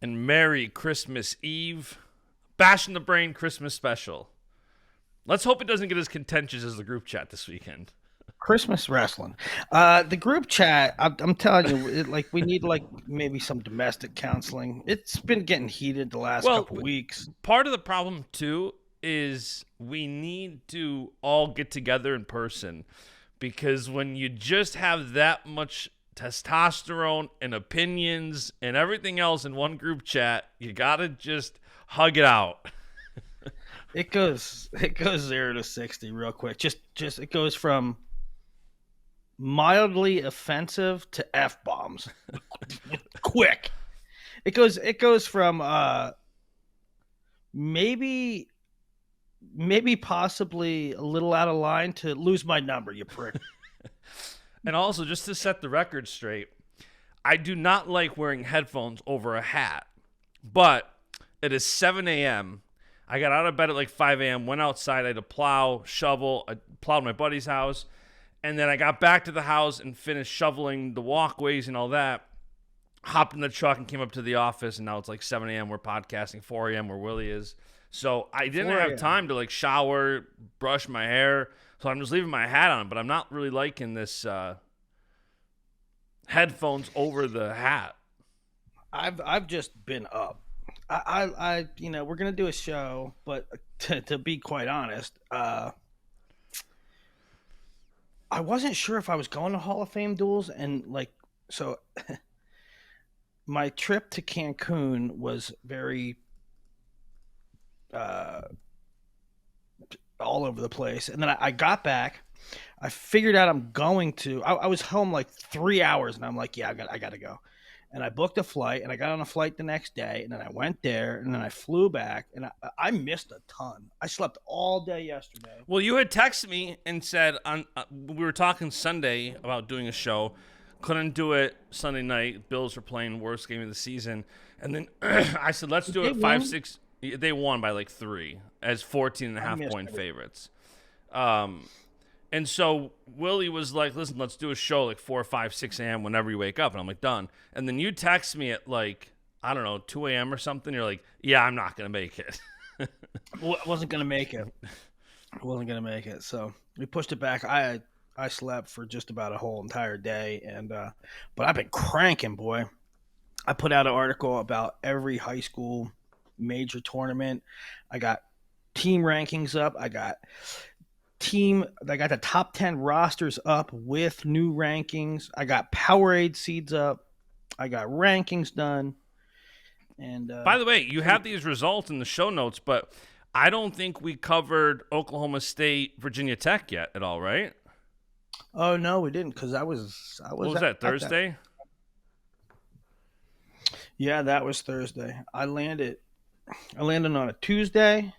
and Merry Christmas Eve. Basch The Brain Christmas special. Let's hope it doesn't get as contentious as the group chat this weekend. Christmas wrestling. The group chat. I'm telling you, we need maybe some domestic counseling. It's been getting heated the last Well, couple weeks. part of the problem, too, is we need to all get together in person because when you just have that much testosterone and opinions and everything else in one group chat, you got to just hug it out. It goes 0 to 60 real quick. Just it goes from mildly offensive to f bombs. Quick. It goes from maybe possibly a little out of line to lose my number, you prick. And also, just to set the record straight, I do not like wearing headphones over a hat. But it is 7 a.m. I got out of bed at like 5 a.m., went outside, I had to plow, shovel. I plowed my buddy's house. And then I got back to the house and finished shoveling the walkways and all that. Hopped in the truck and came up to the office, and now it's like 7 a.m. We're podcasting, 4 a.m. where Willie is. So I didn't 4 have a.m. time to like shower, brush my hair. So I'm just leaving my hat on, but I'm not really liking this headphones over the hat. I've just been up. We're gonna do a show, but to be quite honest, I wasn't sure if I was going to Hall of Fame duels, and so my trip to Cancun was very uh, all over the place, and then I got back. I figured out I'm going to. I was home like 3 hours, and I'm like, yeah, I gotta go. And I booked a flight, and I got on a flight the next day, and then I went there, and then I flew back, and I missed a ton. I slept all day yesterday. Well, you had texted me and said we were talking Sunday about doing a show. Couldn't do it Sunday night. Bills were playing worst game of the season, and then I said let's do it They five won? six. They won by like 3 as 14 and a I half missed point it. favorites. Um, and so Willie was like, listen, let's do a show like 4, 5, 6 a.m. whenever you wake up. And I'm like, done. And then you text me at like, I don't know, 2 a.m. or something. You're like, yeah, I'm not going to make it. Wasn't gonna make it. I wasn't gonna make it, so we pushed it back. I slept for just about a whole entire day, and but I've been cranking, boy. I put out an article about every high school major tournament. I got team rankings up. I got the top 10 rosters up with new rankings. I got Powerade seeds up. I got rankings done, and By the way, you pretty. have these results in the show notes, but I don't think we covered Oklahoma State, Virginia Tech yet at all, right? Oh no, we didn't, because I What was was that, at that. Thursday? Yeah, that was Thursday. I landed on a Tuesday.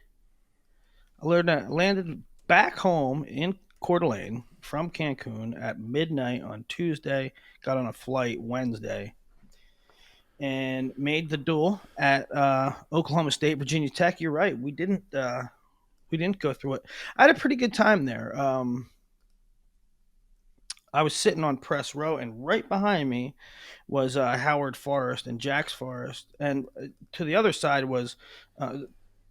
I landed back home in Coeur d'Alene from Cancun at midnight on Tuesday. Got on a flight Wednesday and made the duel at Oklahoma State, Virginia Tech. You're right. We didn't go through it. I had a pretty good time there. I was sitting on press row, and right behind me was Howard Forrest and Jax Forrest, and to the other side was, uh,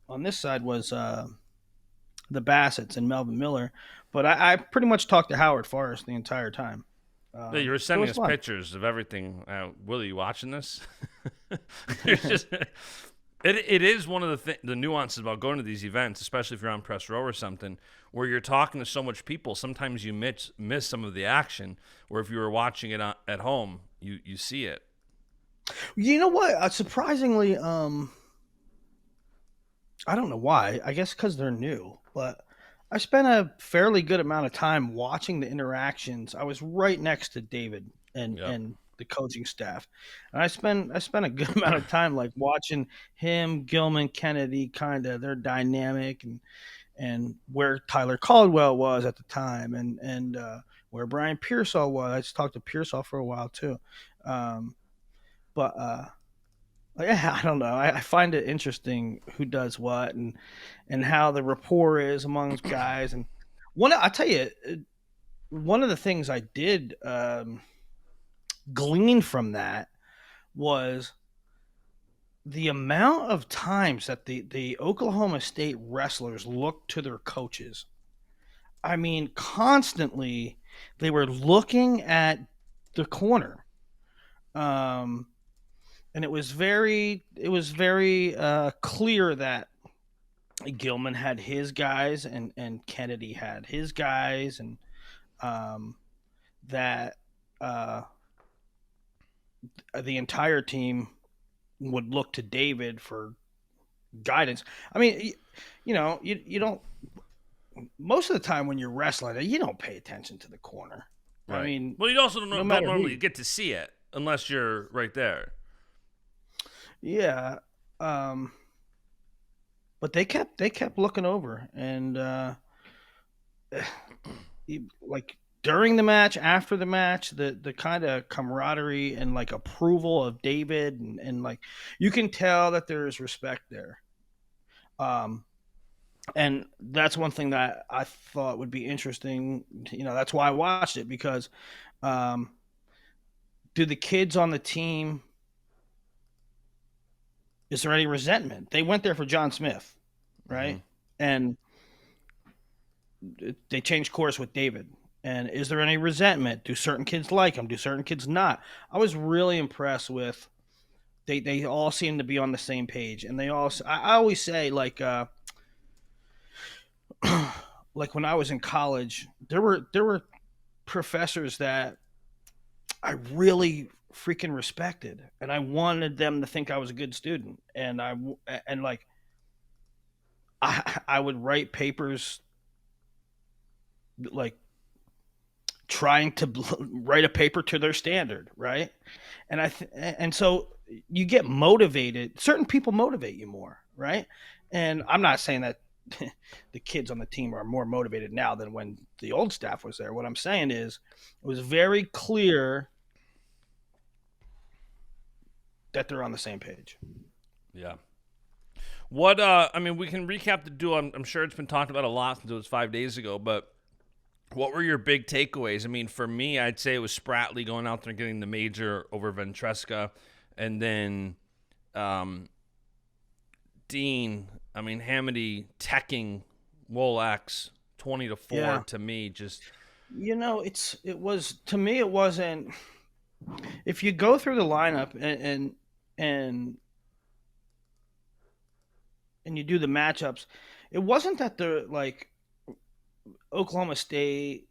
on this side was the Bassetts and Melvin Miller. But I pretty much talked to Howard Forrest the entire time. Yeah, you were It sending was us fun. pictures of everything. Willie, you watching this? It's just, it is one of the nuances about going to these events, especially if you're on press row or something, where you're talking to so much people. Sometimes you miss some of the action. Where if you were watching it at home, you see it. You know what? Surprisingly, I don't know why. I guess because they're new, but I spent a fairly good amount of time watching the interactions. I was right next to David and Yep. and the coaching staff, and I spent a good amount of time watching him, Gilman, Kennedy, kind of their dynamic, and where Tyler Caldwell was at the time, and where Brian Pearsall was. I just talked to Pearsall for a while too, um, but yeah, I don't know. I find it interesting who does what, and how the rapport is amongst guys. And I tell you, one of the things I did glean from that was the amount of times that the Oklahoma State wrestlers looked to their coaches. I mean, constantly they were looking at the corner. Um, and it was very clear that Gilman had his guys and Kennedy had his guys, and um, that uh, the entire team would look to David for guidance. I mean, you don't, most of the time when you're wrestling, you don't pay attention to the corner. I Right. mean, Well, you also no don't matter who. normally get to see it unless you're right there. Yeah, um, but they kept looking over, and like during the match, after the match, the kind of camaraderie and like approval of David, and like you can tell that there is respect there. Um, and that's one thing that I thought would be interesting. That's why I watched it, because um, do the kids on the team, is there any resentment? They went there for John Smith, Hmm. right? And they changed course with David. And is there any resentment? Do certain kids like him? Do certain kids not? I was really impressed with. They all seem to be on the same page, and they all. I always say, like when I was in college, there were professors that I really freaking respected, and I wanted them to think I was a good student, and like I would write papers like trying to write a paper to their standard, right? And so you get motivated. Certain people motivate you more, right? And I'm not saying that the kids on the team are more motivated now than when the old staff was there. What I'm saying is, it was very clear that they're on the same page. Yeah. I mean, we can recap the duel. I'm sure it's been talked about a lot since it was 5 days ago, but what were your big takeaways? I mean, for me, I'd say it was Spratley going out there and getting the major over Ventresca, and then um, Dean. I mean, Hamady teching Wolax 20-4 Yeah, to me. Just it was, to me, it wasn't. If you go through the lineup and and you do the matchups, it wasn't that the like Oklahoma State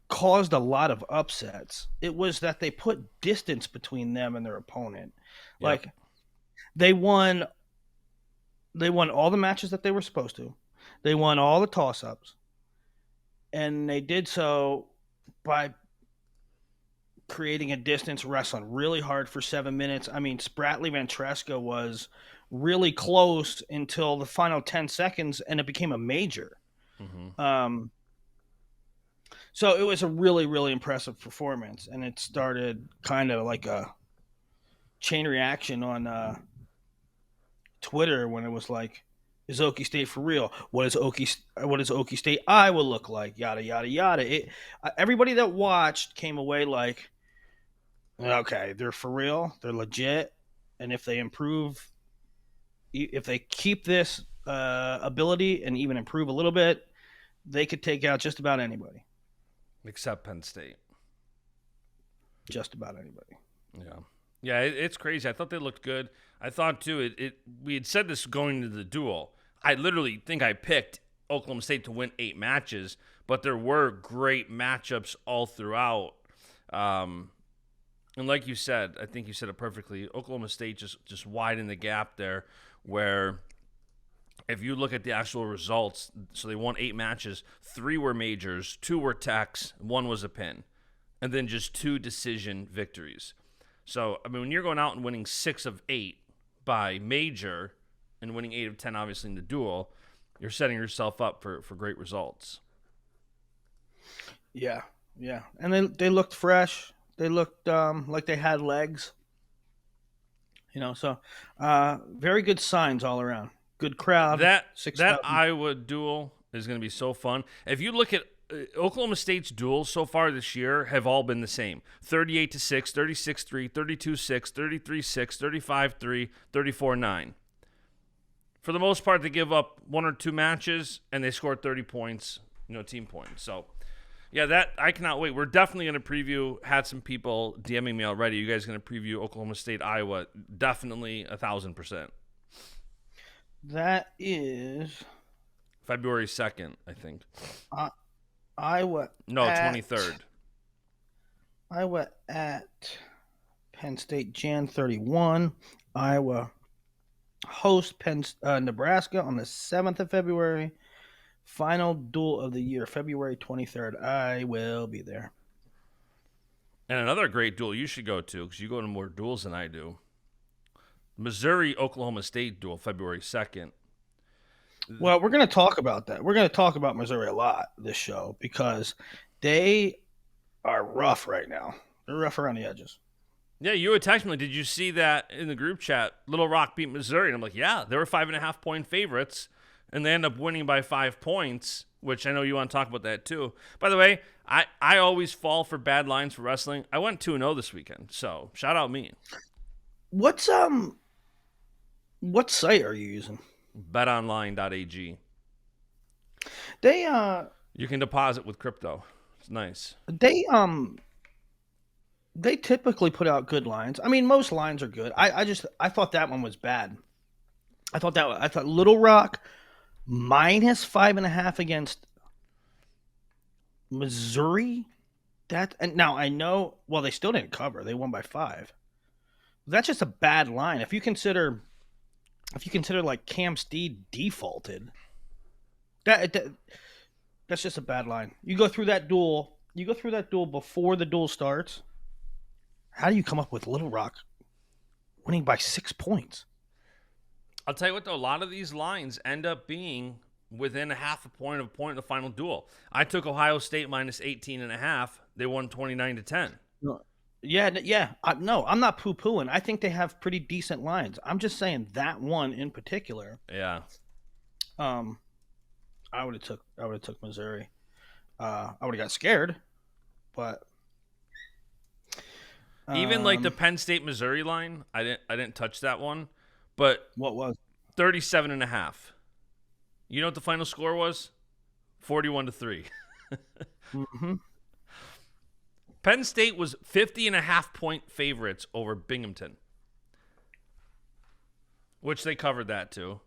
caused a lot of upsets. It was that they put distance between them and their opponent. yep. Like they won all the matches that they were supposed to. They won all the toss ups, and they did so by creating a distance, wrestling really hard for 7 minutes. I mean, Spratley Ventresca was really close until the final 10 seconds, and it became a major. Hmm. Um, so it was a really, really impressive performance, and it started kind of like a chain reaction on Twitter when it was like, "Is Okie State for real? What does Okie State Iowa look like? Yada yada yada." Everybody that watched came away like, "Okay, they're for real. They're legit, and if they keep this ability and even improve a little bit, they could take out just about anybody. Except Penn State. Just about anybody." Yeah. Yeah, it's crazy. I thought they looked good. I thought too. We had said this going into the duel. I literally think I picked Oklahoma State to win 8 matches, but there were great matchups all throughout. Um, and like you said, I think you said it perfectly. Oklahoma State just widened the gap there, where if you look at the actual results, so they won 8 matches. 3 were majors, 2 were techs, 1 was a pin, and then just 2 decision victories. So, I mean, when you're going out and winning 6 of 8 by major and winning 8 of 10, obviously, in the duel, you're setting yourself up for great results. Yeah, yeah, and they looked fresh. They looked like they had legs. So very good signs all around. Good crowd, That 6,000. Iowa duel is going to be so fun. If you look at Oklahoma State's duels so far this year have all been the same: 38-6, 36-3, 32-6, 33-6, 35-3, 34-9. For the most part, they give up one or two matches and they score 30 points, team points. So, yeah, that I cannot wait. We're definitely going to preview. Had some people DMing me already. You guys going to preview Oklahoma State, Iowa? Definitely 1,000%. That is February 2nd, I think. Iowa. No, 23rd. Iowa at Penn State, Jan 31. Iowa host Nebraska on the 7th of February. Final duel of the year, February 23rd. I will be there. And another great duel you should go to, because you go to more duels than I do. Missouri-Oklahoma State duel, February 2nd. Well, we're going to talk about that. We're going to talk about Missouri a lot this show because they are rough right now. They're rough around the edges. Yeah, you would text me, did you see that in the group chat? Little Rock beat Missouri. And I'm like, yeah, they were 5.5-point favorites, and they end up winning by 5 points, which I know you want to talk about that too. By the way, I always fall for bad lines for wrestling. I went 2-0 this weekend, so shout out me. What site are you using? BetOnline.ag. You can deposit with crypto. It's nice. They typically put out good lines. I mean, most lines are good. I thought that one was bad. I thought Little Rock minus 5.5 against Missouri. And now I know. Well, they still didn't cover. They won by 5. That's just a bad line. If you consider like Cam Steed defaulted, that's just a bad line. You go through that duel before the duel starts. How do you come up with Little Rock winning by 6 points? I'll tell you what, though, a lot of these lines end up being within a half a point in the final duel. I took Ohio State minus 18.5. They won 29-10. Yeah. No, I'm not poo-pooing. I think they have pretty decent lines. I'm just saying that one in particular. Yeah. I would have took Missouri. I would have got scared, but even like the Penn State Missouri line, I didn't touch that one. But what was 37.5? You know what the final score was? 41-3. Mm-hmm. Penn State was 50.5-point favorites over Binghamton, which they covered that too.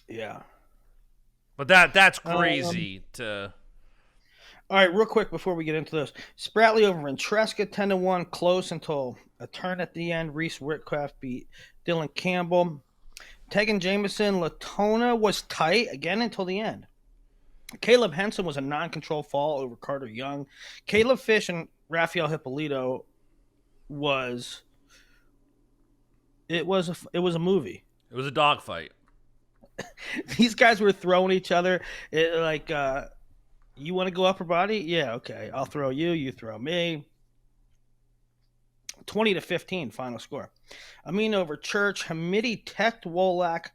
Yeah, but that's crazy to. All right, real quick before we get into this, Spratley over in Tresca 10-1, close until a turn at the end. Reese Whitcraft beat Dylan Campbell. Tegan Jameson, Latona was tight again until the end. Caleb Henson was a non-control fall over Carter Young. Caleb Fish and Rafael Hippolito was a movie. It was a dogfight. These guys were throwing each other you want to go upper body? Yeah, okay. I'll throw you. You throw me. 20-15 final score. Amin over Church. Hamidi Tech Wolak.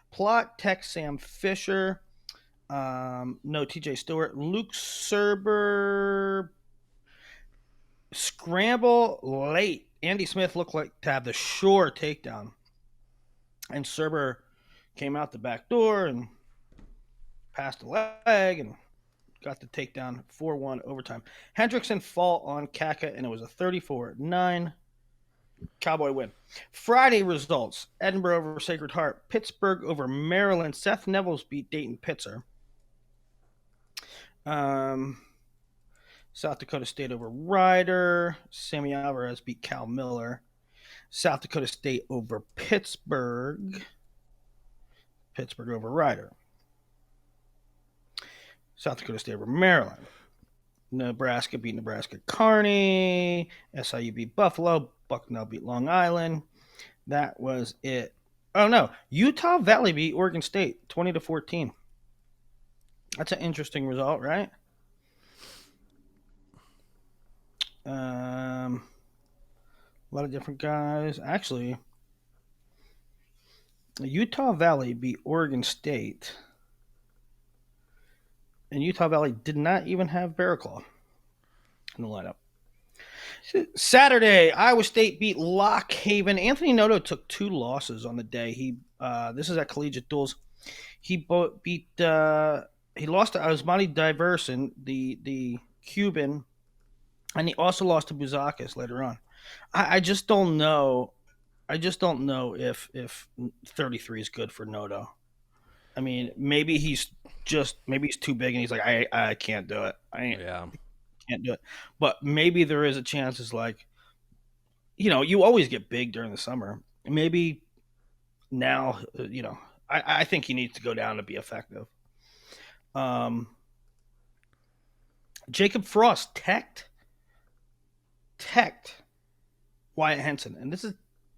Plot Tech Sam Fisher. No TJ Stewart. Luke Serber. Scramble late. Andy Smith looked like to have the sure takedown. And Serber came out the back door and passed the leg and got the takedown 4-1 overtime. Hendrickson fall on Kaka, and it was a 34-9 Cowboy win. Friday results: Edinburgh over Sacred Heart, Pittsburgh over Maryland. Seth Neville's beat Dayton Pitzer. South Dakota State over Ryder. Sammy Alvarez beat Cal Miller. South Dakota State over Pittsburgh. Pittsburgh over Ryder. South Dakota State over Maryland. Nebraska beat Nebraska Kearney. SIU beat Buffalo. Bucknell beat Long Island. That was it. Oh, no. Utah Valley beat Oregon State 20-14. That's an interesting result, right? A lot of different guys. Actually, Utah Valley beat Oregon State And Utah Valley did not even have Bearclaw in the lineup. Saturday, Iowa State beat Lock Haven. Anthony Noto took 2 losses on the day. This is at Collegiate Duals. Beat he lost to Osmani Diverson, the Cuban, and he also lost to Buzakis later on. I just don't know. I just don't know if 33 is good for Noto. I mean, maybe he's too big and he's like, I can't do it. Yeah. Can't do it. But maybe there is a chance. Is like, you always get big during the summer. Maybe now, I think he needs to go down to be effective. Um, Jacob Frost teched Wyatt Henson, and this is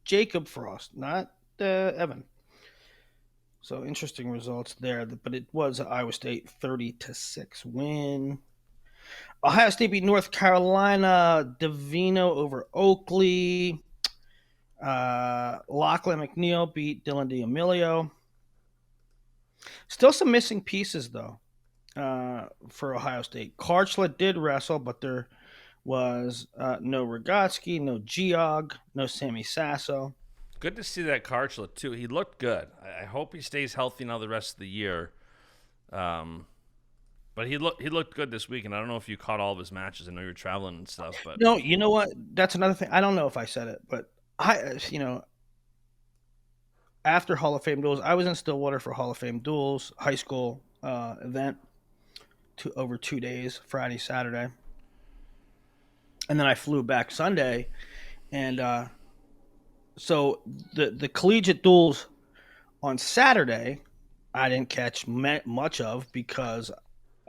Jacob Frost, not Evan. So interesting results there, but it was Iowa State 30-6 win. Ohio State beat North Carolina. Davino over Oakley. Lachlan McNeil beat Dylan D'Amelio. Still some missing pieces though for Ohio State. Karchla did wrestle, but there was no Rogotsky, no Geog, no Sammy Sasso. Good to see that Karchla too. He looked good. I hope he stays healthy now the rest of the year. But he looked good this week, and I don't know if you caught all of his matches. I know you're traveling and stuff, but No, you know what? That's another thing. I don't know if I said it, but after Hall of Fame duels, I was in Stillwater for Hall of Fame duels high school event over 2 days, Friday, Saturday, and then I flew back Sunday, and so the collegiate duels on Saturday, I didn't catch much of because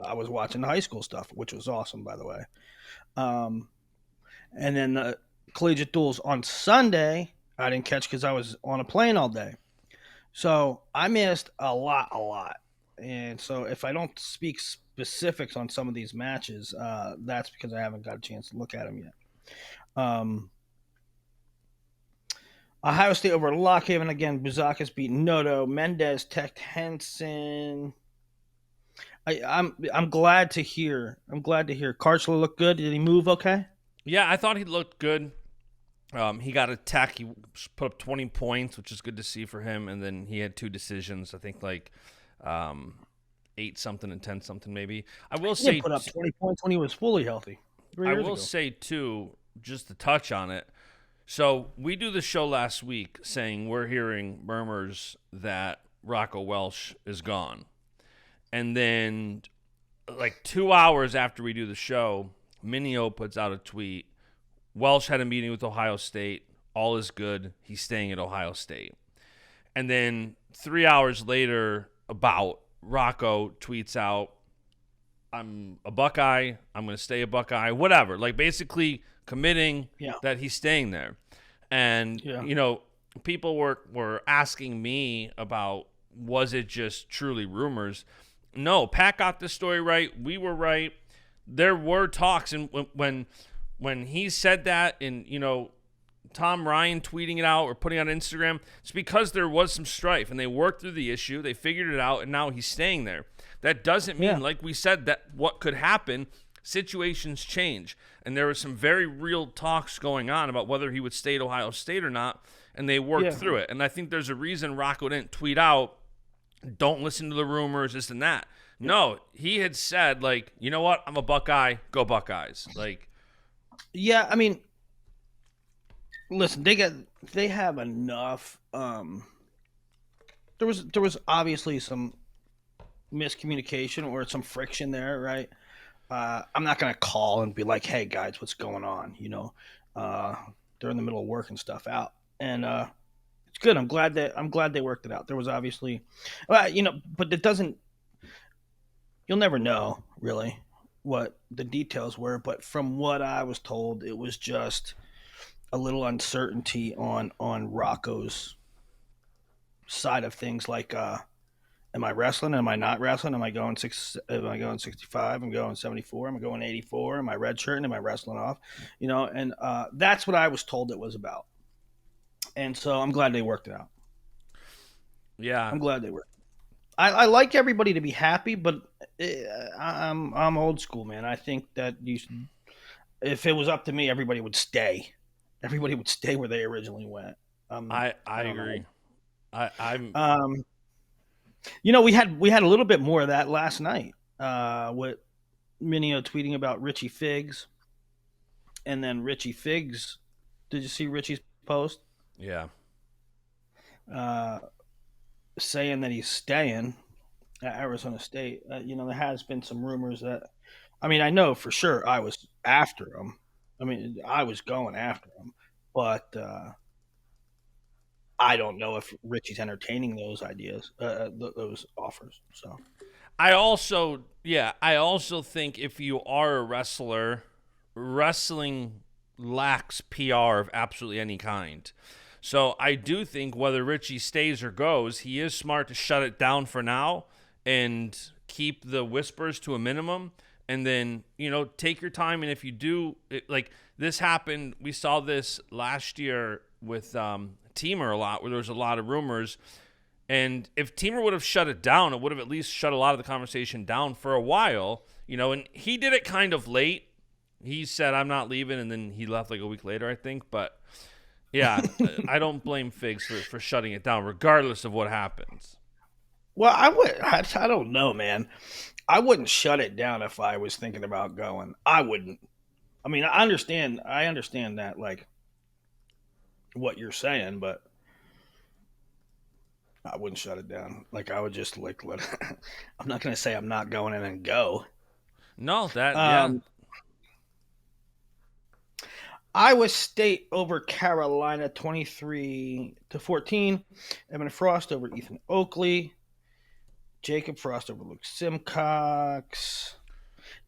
I was watching the high school stuff, which was awesome, by the way. And then the collegiate duels on Sunday, I didn't catch because I was on a plane all day. So I missed a lot. And so if I don't speak specifics on some of these matches, that's because I haven't got a chance to look at them yet. Ohio State over Lock Haven again. Buzakis beat Noto. Mendez teched Henson. I'm glad to hear. Karchla looked good. Did he move okay? yeah, I thought he looked good. He got a tech. He put up 20 points, which is good to see for him. And then he had 2 decisions. I think 8 something and 10 something maybe. I will say he put up 20 points when he was fully healthy. I will say too, just to touch on it. So we do the show last week saying we're hearing murmurs that Rocco Welsh is gone. And then 2 hours after we do the show, Minio puts out a tweet. Welsh had a meeting with Ohio State. All is good. He's staying at Ohio State. And then 3 hours later, Rocco tweets out, I'm a Buckeye. I'm going to stay a Buckeye. Whatever. Basically committing that he's staying there. And, people were asking me about, was it just truly rumors? No, Pat got this story right. We were right. There were talks. And when he said that and, Tom Ryan tweeting it out or putting it on Instagram, it's because there was some strife and they worked through the issue. They figured it out, and now he's staying there. That doesn't mean, like we said, that what could happen, situations change. And there were some very real talks going on about whether he would stay at Ohio State or not, and they worked through it. And I think there's a reason Rocco didn't tweet out, don't listen to the rumors, this and that. No, he had said, you know what? I'm a Buckeye. Go Buckeyes. Yeah, I mean, listen, they have enough. There was obviously some miscommunication or some friction there, right? I'm not gonna call and be like, "Hey guys, what's going on?" They're in the middle of working stuff out, and it's good. I'm glad they worked it out. There was obviously, but it doesn't. You'll never know really what the details were, but from what I was told, it was just a little uncertainty on Rocco's side of things. Am I wrestling? Am I not wrestling? Am I going 65? Am I going 74? Am I going 84? Am I redshirting? Am I wrestling off? And that's what I was told it was about. And so I'm glad they worked it out. Yeah, I'm glad they worked. I like everybody to be happy, but I'm old school, man. I think that if it was up to me, everybody would stay. Everybody would stay where they originally went. I I don't know. agree. I'm Um, we had a little bit more of that last night. With Minio tweeting about Richie Figs, and then Richie Figs. Did you see Richie's post? yeah. Uh, Saying that he's staying at Arizona State. There has been some rumors that. I mean, I know for sure I was after him. I mean, I was going after him, but I don't know if Richie's entertaining those ideas, those offers. So I also think if you are a wrestler, wrestling lacks PR of absolutely any kind. So I do think whether Richie stays or goes, he is smart to shut it down for now and keep the whispers to a minimum. And then, take your time. And if you do, like this happened, we saw this last year with Teamer a lot, where there was a lot of rumors. And if Teamer would have shut it down, it would have at least shut a lot of the conversation down for a while, and he did it kind of late. He said, I'm not leaving, and then he left like a week later, I think. But yeah, I don't blame Figs for shutting it down, regardless of what happens. well, I don't know, man. I wouldn't shut it down if I was thinking about going. I wouldn't. I mean, I understand that, like what you're saying, but I wouldn't shut it down. Like I would just like let. I'm not gonna say I'm not going in and go. No, yeah. Um, Iowa State over Carolina 23-14. Evan Frost over Ethan Oakley. Jacob Frost over Luke Simcox.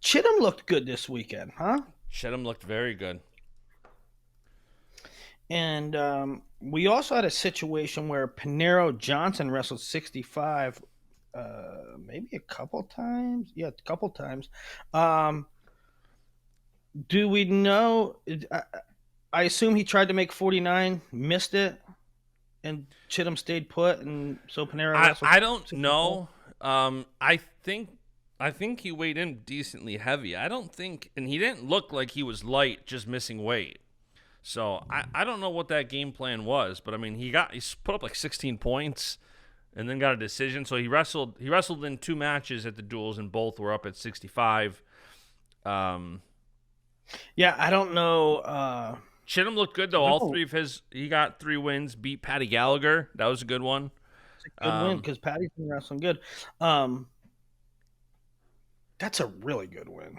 Chittum looked good this weekend, huh? Chedham looked very good. And we also had a situation where Panero Johnson wrestled 65, maybe a couple times. Yeah, a couple times. Um, do we know? I assume he tried to make 49, missed it, and Chittum stayed put, and so Panero wrestled I don't 64. know. I think he weighed in decently heavy. I don't think, and he didn't look like he was light, just missing weight. So I don't know what that game plan was, but I mean he put up like 16 points and then got a decision. So he wrestled in two matches at the duels and both were up at 65. Um, Yeah, I don't know. Chittum looked good though. I don't All know. three of he got 3 wins. Beat Patty Gallagher. That was a good one. It's a good win Um, because Patty's been wrestling good. Um, that's a really good win.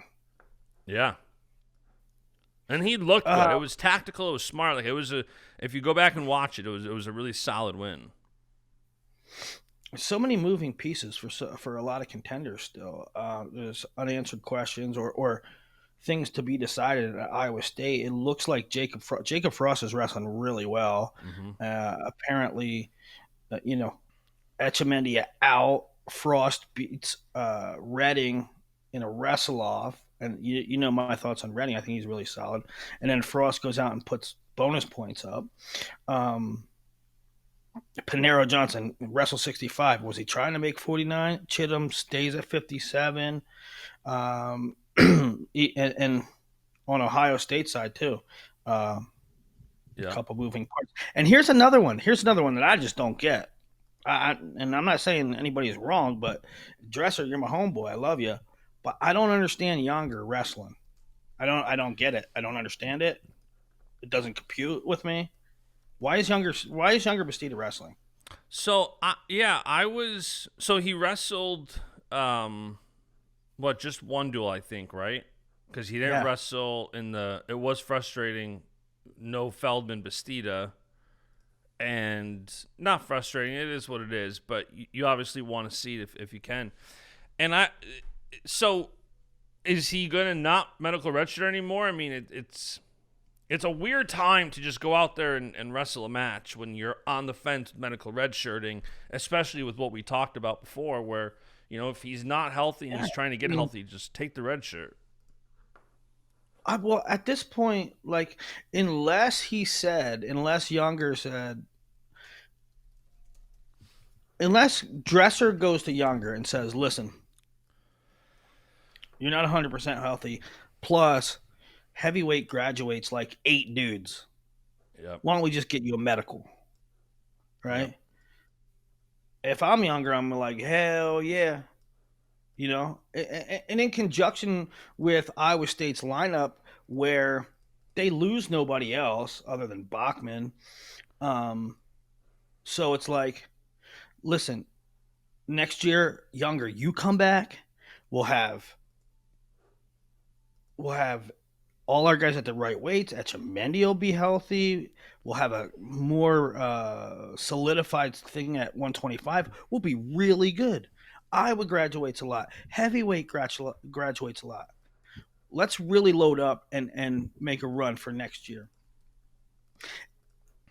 yeah, and he looked good. Uh, It was tactical. It was smart. Like it was a. If you go back and watch it, it was a really solid win. so many moving pieces for a lot of contenders still. There's unanswered questions or things to be decided at Iowa State. It looks like Jacob Frost is wrestling really well. Hmm. Apparently, Etchemendia out. Frost beats Redding in a wrestle off. And you know my thoughts on Redding. I think he's really solid. And then Frost goes out and puts bonus points up. Um, Panero Johnson wrestled 65. Was he trying to make 49? Chittum stays at 57. And on Ohio State side too. Uh, a Yeah. couple moving parts. And here's another one. Here's another one that I just don't get. And I'm not saying anybody's wrong, but Dresser, you're my homeboy. I love you, but I don't understand younger wrestling. I don't get it. I don't understand it. It doesn't compute with me. Why is younger Bastida wrestling? So yeah, I was. So he wrestled. What, just one duel, I think, right? Because he didn't Yeah. wrestle in the. It was frustrating. No Feldman Bastida, and not frustrating. It is what it is. But you obviously want to see it if you can. And so is he gonna not medical register anymore? I mean, it's a weird time to just go out there and wrestle a match when you're on the fence with medical redshirting, especially with what we talked about before, where if he's not healthy and Yeah. he's trying to I get mean, healthy, just take the red shirt. well, at this point, like, unless Younger said, unless Dresser goes to Younger and says, "Listen, you're not 100% healthy. Plus, heavyweight graduates like 8 dudes. Yep. Why don't we just get you a medical?" Yep. Right? If I'm Younger, I'm like, hell yeah. And in conjunction with Iowa State's lineup, where they lose nobody else other than Bachman. Um, so it's like, listen, next year, Younger, you come back, we'll have we'll have all our guys at the right weights. Etchemendy will be healthy. We'll have a more solidified thing at 125. We'll be really good. Iowa graduates a lot. Heavyweight graduates a lot. Let's really load up and make a run for next year.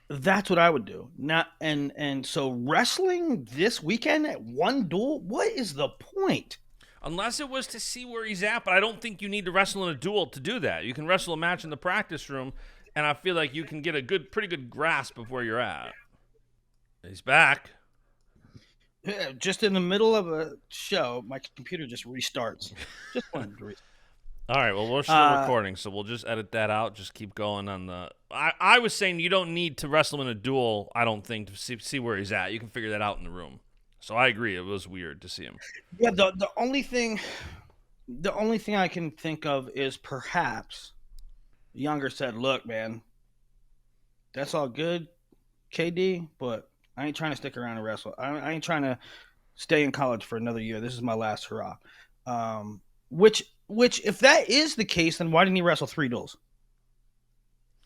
That's what I would do. Not and so wrestling this weekend at one duel. What is the point? Unless it was to see where he's at, but I don't think you need to wrestle in a duel to do that. You can wrestle a match in the practice room, and I feel like you can get a pretty good grasp of where you're at. He's back. Yeah, just in the middle of a show, my computer just restarts. Just wanted to restart. All right, well, we're still recording, so we'll just edit that out. Just keep going on the... I was saying you don't need to wrestle in a duel, I don't think, to see where he's at. You can figure that out in the room. So I agree. It was weird to see him. Yeah, the only thing I can think of is perhaps Younger said, "Look, man, that's all good, KD, but I ain't trying to stick around and wrestle. I ain't trying to stay in college for another year. This is my last hurrah." Which, if that is the case, then why didn't he wrestle 3 duels?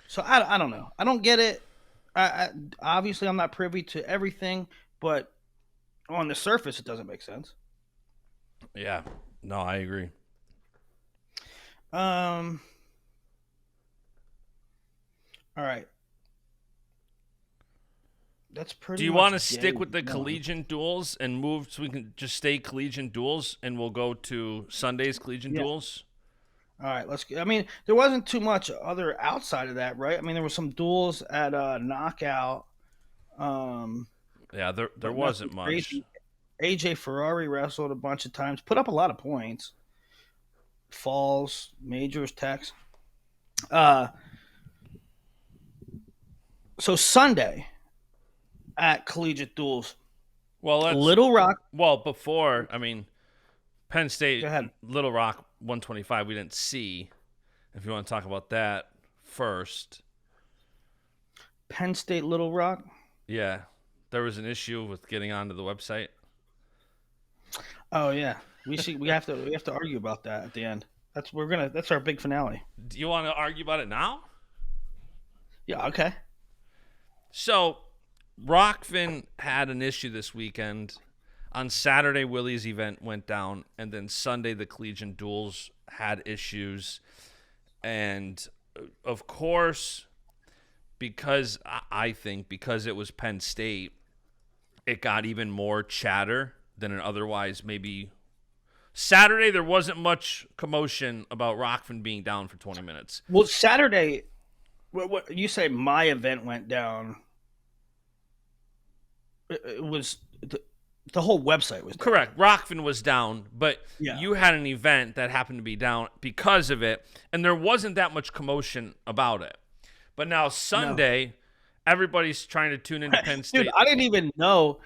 So I don't know. I don't get it. I obviously I'm not privy to everything, but on the surface, it doesn't make sense. Yeah. No, I agree. All right. That's pretty. Do you want to stick with the collegiate duels and move so we can just stay collegiate duels and we'll go to Sunday's collegiate duels? All right, let's. I mean, there wasn't too much other outside of that, right? I mean, there were some duels at Knockout. Yeah, there wasn't much. Crazy. AJ Ferrari wrestled a bunch of times, put up a lot of points. Falls, Majors, Tex. So Sunday at Collegiate Duals. Well, Little Rock. Well, before, I mean, Penn State, Little Rock 125, we didn't see. If you want to talk about that first. Penn State, Little Rock? Yeah. There was an issue with getting onto the website. Oh yeah, we have to argue about that at the end. That's our big finale. Do you want to argue about it now? Yeah, okay. So, Rockfin had an issue this weekend. On Saturday, Willie's event went down, and then Sunday, the Collegiate Duals had issues. And, of course, because it was Penn State, it got even more chatter than it otherwise maybe. Saturday, there wasn't much commotion about Rockfin being down for 20 minutes. Well, Saturday, what you say my event went down, it was the whole website was down. Correct. Rockfin was down, but you had an event that happened to be down because of it, and there wasn't that much commotion about it. But now Sunday, everybody's trying to tune into Penn State. Dude, I didn't even know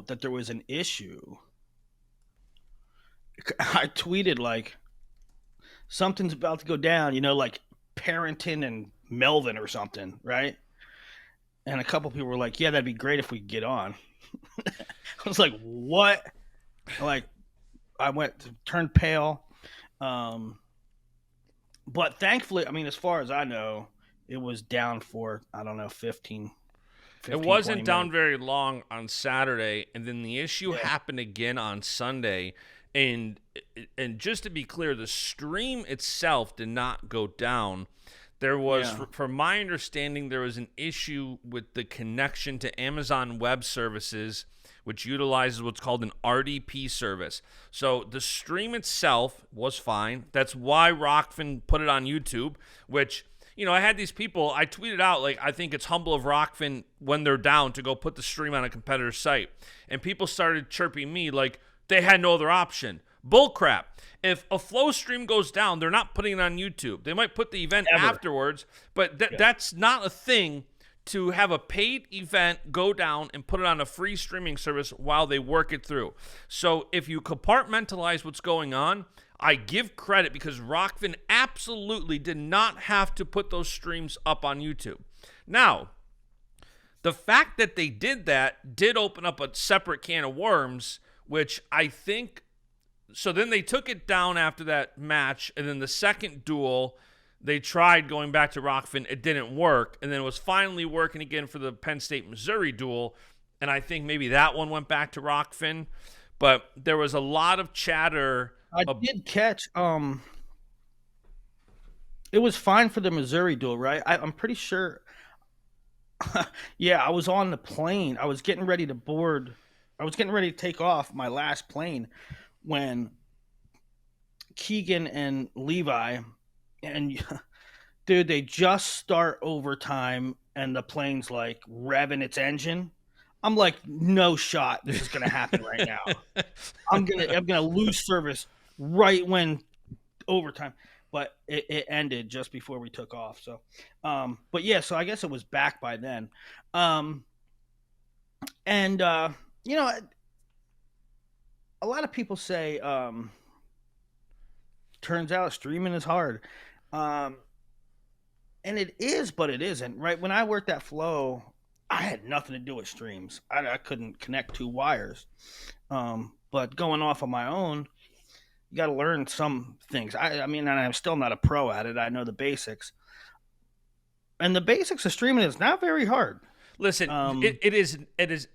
that there was an issue. I tweeted like something's about to go down, like Parrington and Melvin or something, right? And a couple people were like, "Yeah, that'd be great if we could get on." I was like, "What?" Like, I turned pale. But thankfully, I mean, as far as I know, it was down for, I don't know, 15 it wasn't down very long on Saturday, and then the issue happened again on Sunday. And just to be clear, the stream itself did not go down. There was, from my understanding, there was an issue with the connection to Amazon Web Services, which utilizes what's called an RDP service. So the stream itself was fine. That's why Rockfin put it on YouTube, which, I had these people, I tweeted out, like, I think it's humble of Rockfin when they're down to go put the stream on a competitor's site. And people started chirping me like they had no other option. Bullcrap. If a flow stream goes down, they're not putting it on YouTube. They might put the event afterwards, but that's not a thing to have a paid event go down and put it on a free streaming service while they work it through. So if you compartmentalize what's going on, I give credit because Rockfin absolutely did not have to put those streams up on YouTube. Now, the fact that they did that did open up a separate can of worms, which I think... So then they took it down after that match, and then the second duel, they tried going back to Rockfin. It didn't work, and then it was finally working again for the Penn State-Missouri duel, and I think maybe that one went back to Rockfin. But there was a lot of chatter. I did catch. It was fine for the Missouri duel, right? I'm pretty sure. Yeah, I was on the plane. I was getting ready to board. I was getting ready to take off my last plane when Keegan and Levi, and dude, they just start overtime and the plane's like revving its engine. I'm like, no shot this is gonna happen right now. I'm gonna lose service right when overtime. But it ended just before we took off. So but yeah, so I guess it was back by then. And a lot of people say turns out streaming is hard. And it is, but it isn't, right? When I worked at Flow, I had nothing to do with streams. I couldn't connect two wires. But going off on my own, you got to learn some things. I mean, and I'm still not a pro at it. I know the basics. And the basics of streaming is not very hard. Listen, it is.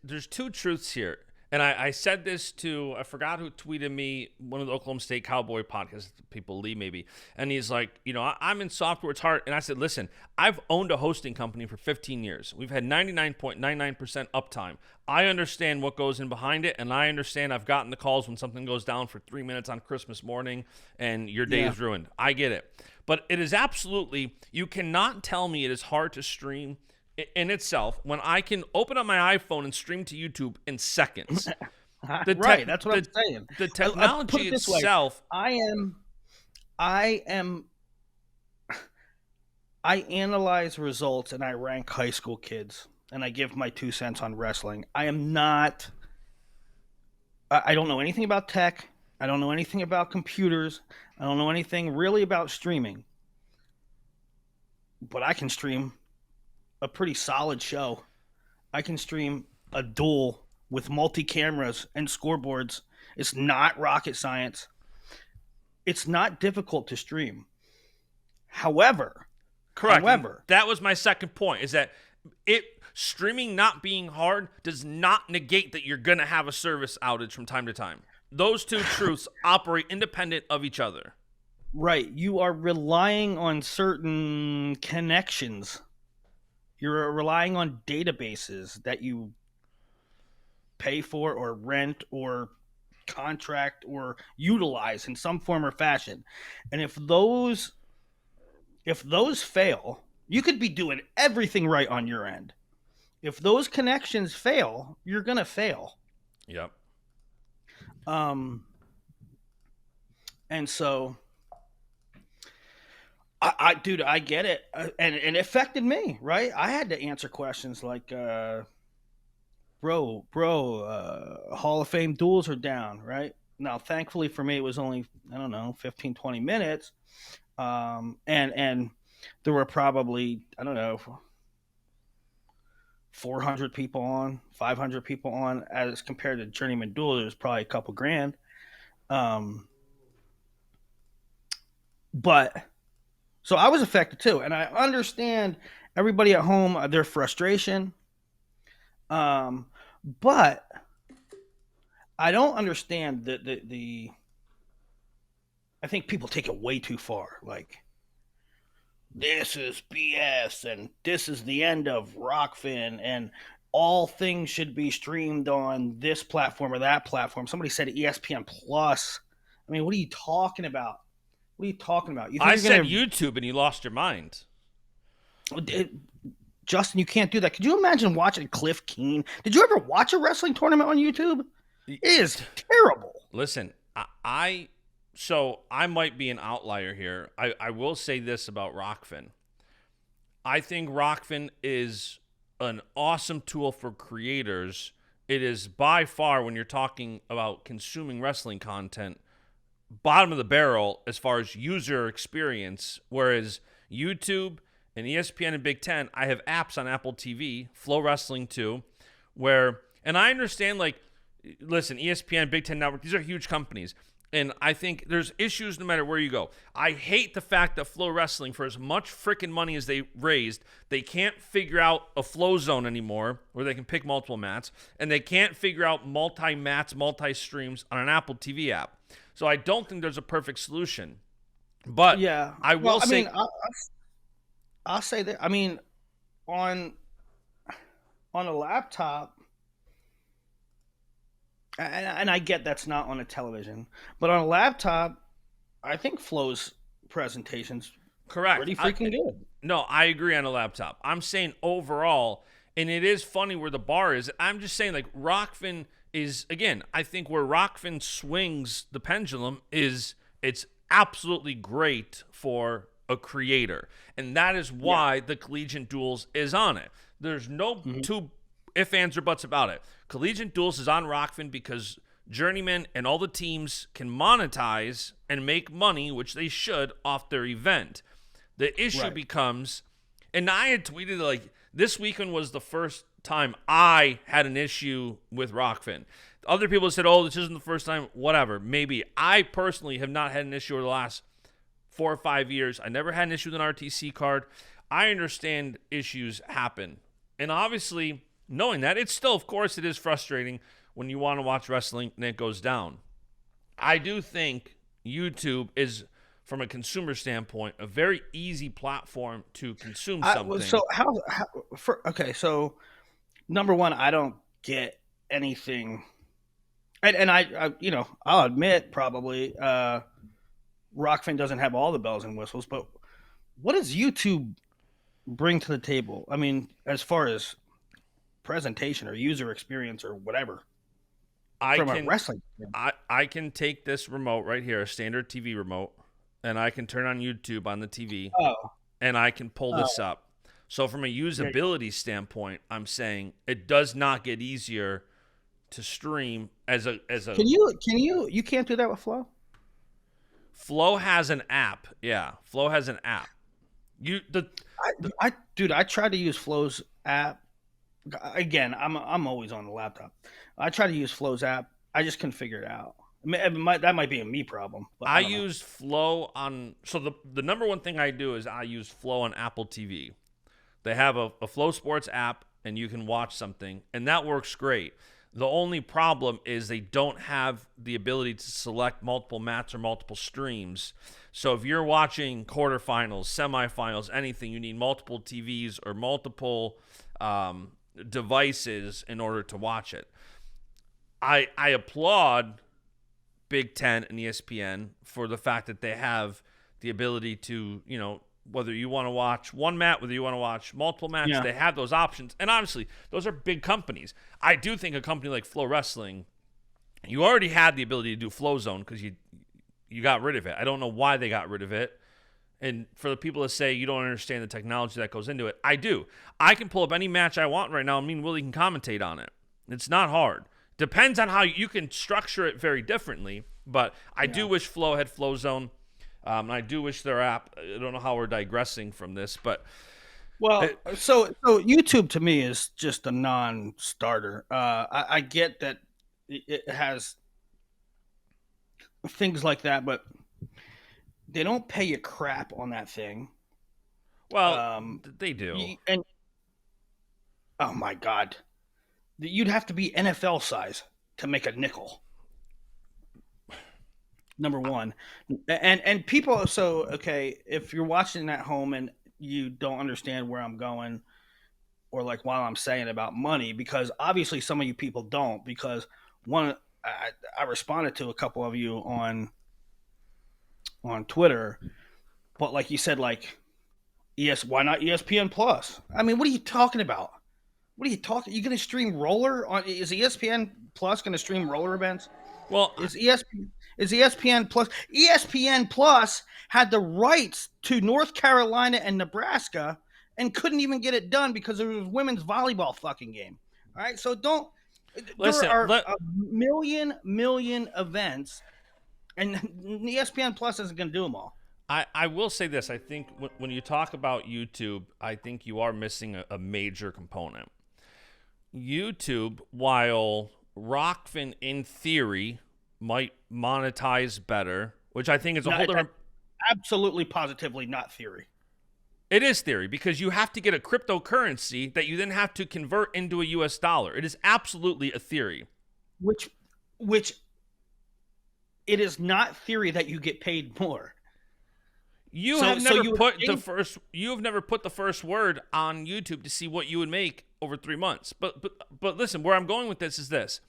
There's two truths here. And I said this to, I forgot who tweeted me, one of the Oklahoma State Cowboy podcast people, Lee maybe. And he's like, I'm in software, it's hard. And I said, listen, I've owned a hosting company for 15 years. We've had 99.99% uptime. I understand what goes in behind it. And I understand I've gotten the calls when something goes down for 3 minutes on Christmas morning and your day is ruined. I get it. But it is absolutely, you cannot tell me it is hard to stream in itself when I can open up my iPhone and stream to YouTube in seconds. Right, that's what I'm saying. The technology itself. I analyze results and I rank high school kids and I give my 2 cents on wrestling. I don't know anything about tech. I don't know anything about computers. I don't know anything really about streaming. But I can stream a pretty solid show. I can stream a duel with multi-cameras and scoreboards. It's not rocket science. It's not difficult to stream. However, that was my second point, is that streaming not being hard does not negate that you're going to have a service outage from time to time. Those two truths operate independent of each other. Right. You are relying on certain connections. You're relying on databases that you pay for or rent or contract or utilize in some form or fashion. And if those fail, you could be doing everything right on your end. If those connections fail, you're going to fail. Yep. And so I get it, and it affected me, right? I had to answer questions like, bro, Hall of Fame duels are down, right? Now, thankfully for me, it was only, 15, 20 minutes, and there were probably, 400 people on, 500 people on, as compared to Journeyman Duel, there was probably a couple grand. But so I was affected too, and I understand everybody at home, their frustration. But I don't understand the I think people take it way too far. Like, this is BS, and this is the end of Rockfin, and all things should be streamed on this platform or that platform. Somebody said ESPN Plus. I mean, what are you talking about? What are you talking about? I said YouTube, and you lost your mind. It- Justin, you can't do that. Could you imagine watching Cliff Keen? Did you ever watch a wrestling tournament on YouTube? It is terrible. Listen, so I might be an outlier here. I will say this about Rockfin. I think Rockfin is an awesome tool for creators. It is by far, when you're talking about consuming wrestling content, bottom of the barrel as far as user experience. Whereas YouTube and ESPN and Big Ten, I have apps on Apple TV, Flow Wrestling too, and I understand, like, listen, ESPN, Big Ten Network, these are huge companies. And I think there's issues no matter where you go. I hate the fact that Flow Wrestling, for as much freaking money as they raised, they can't figure out a flow zone anymore where they can pick multiple mats, and they can't figure out multi-mats, multi-streams on an Apple TV app. So I don't think there's a perfect solution. But Yeah. I will I say, mean, I'll say that. I mean, on on a laptop, and I get that's not on a television, but on a laptop, I think Flow's presentation's correct. pretty freaking good. No, I agree on a laptop. I'm saying overall, and it is funny where the bar is. I'm just saying, like, Rockfin is, again, I think where Rockfin swings the pendulum is it's absolutely great for a creator. And that is why the Collegiate Duals is on it. There's no two if, ands, or buts about it. Collegiate Duals is on Rockfin because Journeyman and all the teams can monetize and make money, which they should, off their event. The issue becomes, and I had tweeted, like, this weekend was the first time I had an issue with Rockfin. Other people said, oh, this isn't the first time, whatever, maybe. I personally have not had an issue over the last 4 or 5 years. I never had an issue with an RTC card. I understand issues happen. And obviously, knowing that, it's still, of course, it is frustrating when you want to watch wrestling and it goes down. I do think YouTube is, from a consumer standpoint, a very easy platform to consume something. So okay, so number one, I don't get anything, and I'll admit probably Rockfin doesn't have all the bells and whistles, but what does YouTube bring to the table? I mean, as far as presentation or user experience or whatever, from a wrestling standpoint. I can take this remote right here, a standard TV remote, and I can turn on YouTube on the TV, and I can pull this up. So from a usability standpoint, I'm saying it does not get easier to stream as a. Can you can't do that with Flow? Flow has an app. Yeah, Flow has an app. I tried to use Flow's app. Again, I'm always on the laptop. I tried to use Flow's app. I just couldn't figure it out. That might be a me problem. But I use Flow on. So the number one thing I do is I use Flow on Apple TV. They have a Flow Sports app, and you can watch something, and that works great. The only problem is they don't have the ability to select multiple mats or multiple streams. So if you're watching quarterfinals, semifinals, anything, you need multiple TVs or multiple devices in order to watch it. I applaud Big Ten and ESPN for the fact that they have the ability to, whether you want to watch one mat, whether you want to watch multiple mats, they have those options. And obviously, those are big companies. I do think a company like Flow Wrestling, you already had the ability to do Flow Zone because you got rid of it. I don't know why they got rid of it. And for the people that say you don't understand the technology that goes into it, I do. I can pull up any match I want right now, and me and Willie can commentate on it. It's not hard. Depends on how you can structure it very differently. But I do wish Flow had Flow Zone. And I do wish their app. I don't know how we're digressing from this, but so YouTube to me is just a non-starter. I get that it has things like that, but they don't pay you crap on that thing. Well, they do. And oh my god, you'd have to be NFL size to make a nickel. Number one, and people. So okay, if you're watching at home and you don't understand where I'm going, or like while I'm saying about money, because obviously some of you people don't. Because I responded to a couple of you on Twitter, but like you said, like Why not ESPN Plus? I mean, what are you talking about? What are you talking? You going to stream roller on? Is ESPN Plus going to stream roller events? Well, Is ESPN Plus? ESPN Plus had the rights to North Carolina and Nebraska and couldn't even get it done because it was women's volleyball fucking game. All right, so don't. There listen, are a million events, and ESPN Plus isn't going to do them all. I will say this. I think when you talk about YouTube, I think you are missing a major component. YouTube, while Rockfin in theory might monetize better, which I think is a No, whole different. absolutely, positively not theory. It is theory because you have to get a cryptocurrency that you then have to convert into a US dollar. It is absolutely a theory. Which it is not theory that you get paid more. You have never put the first word on YouTube to see what you would make over 3 months. But listen, where I'm going with this is this.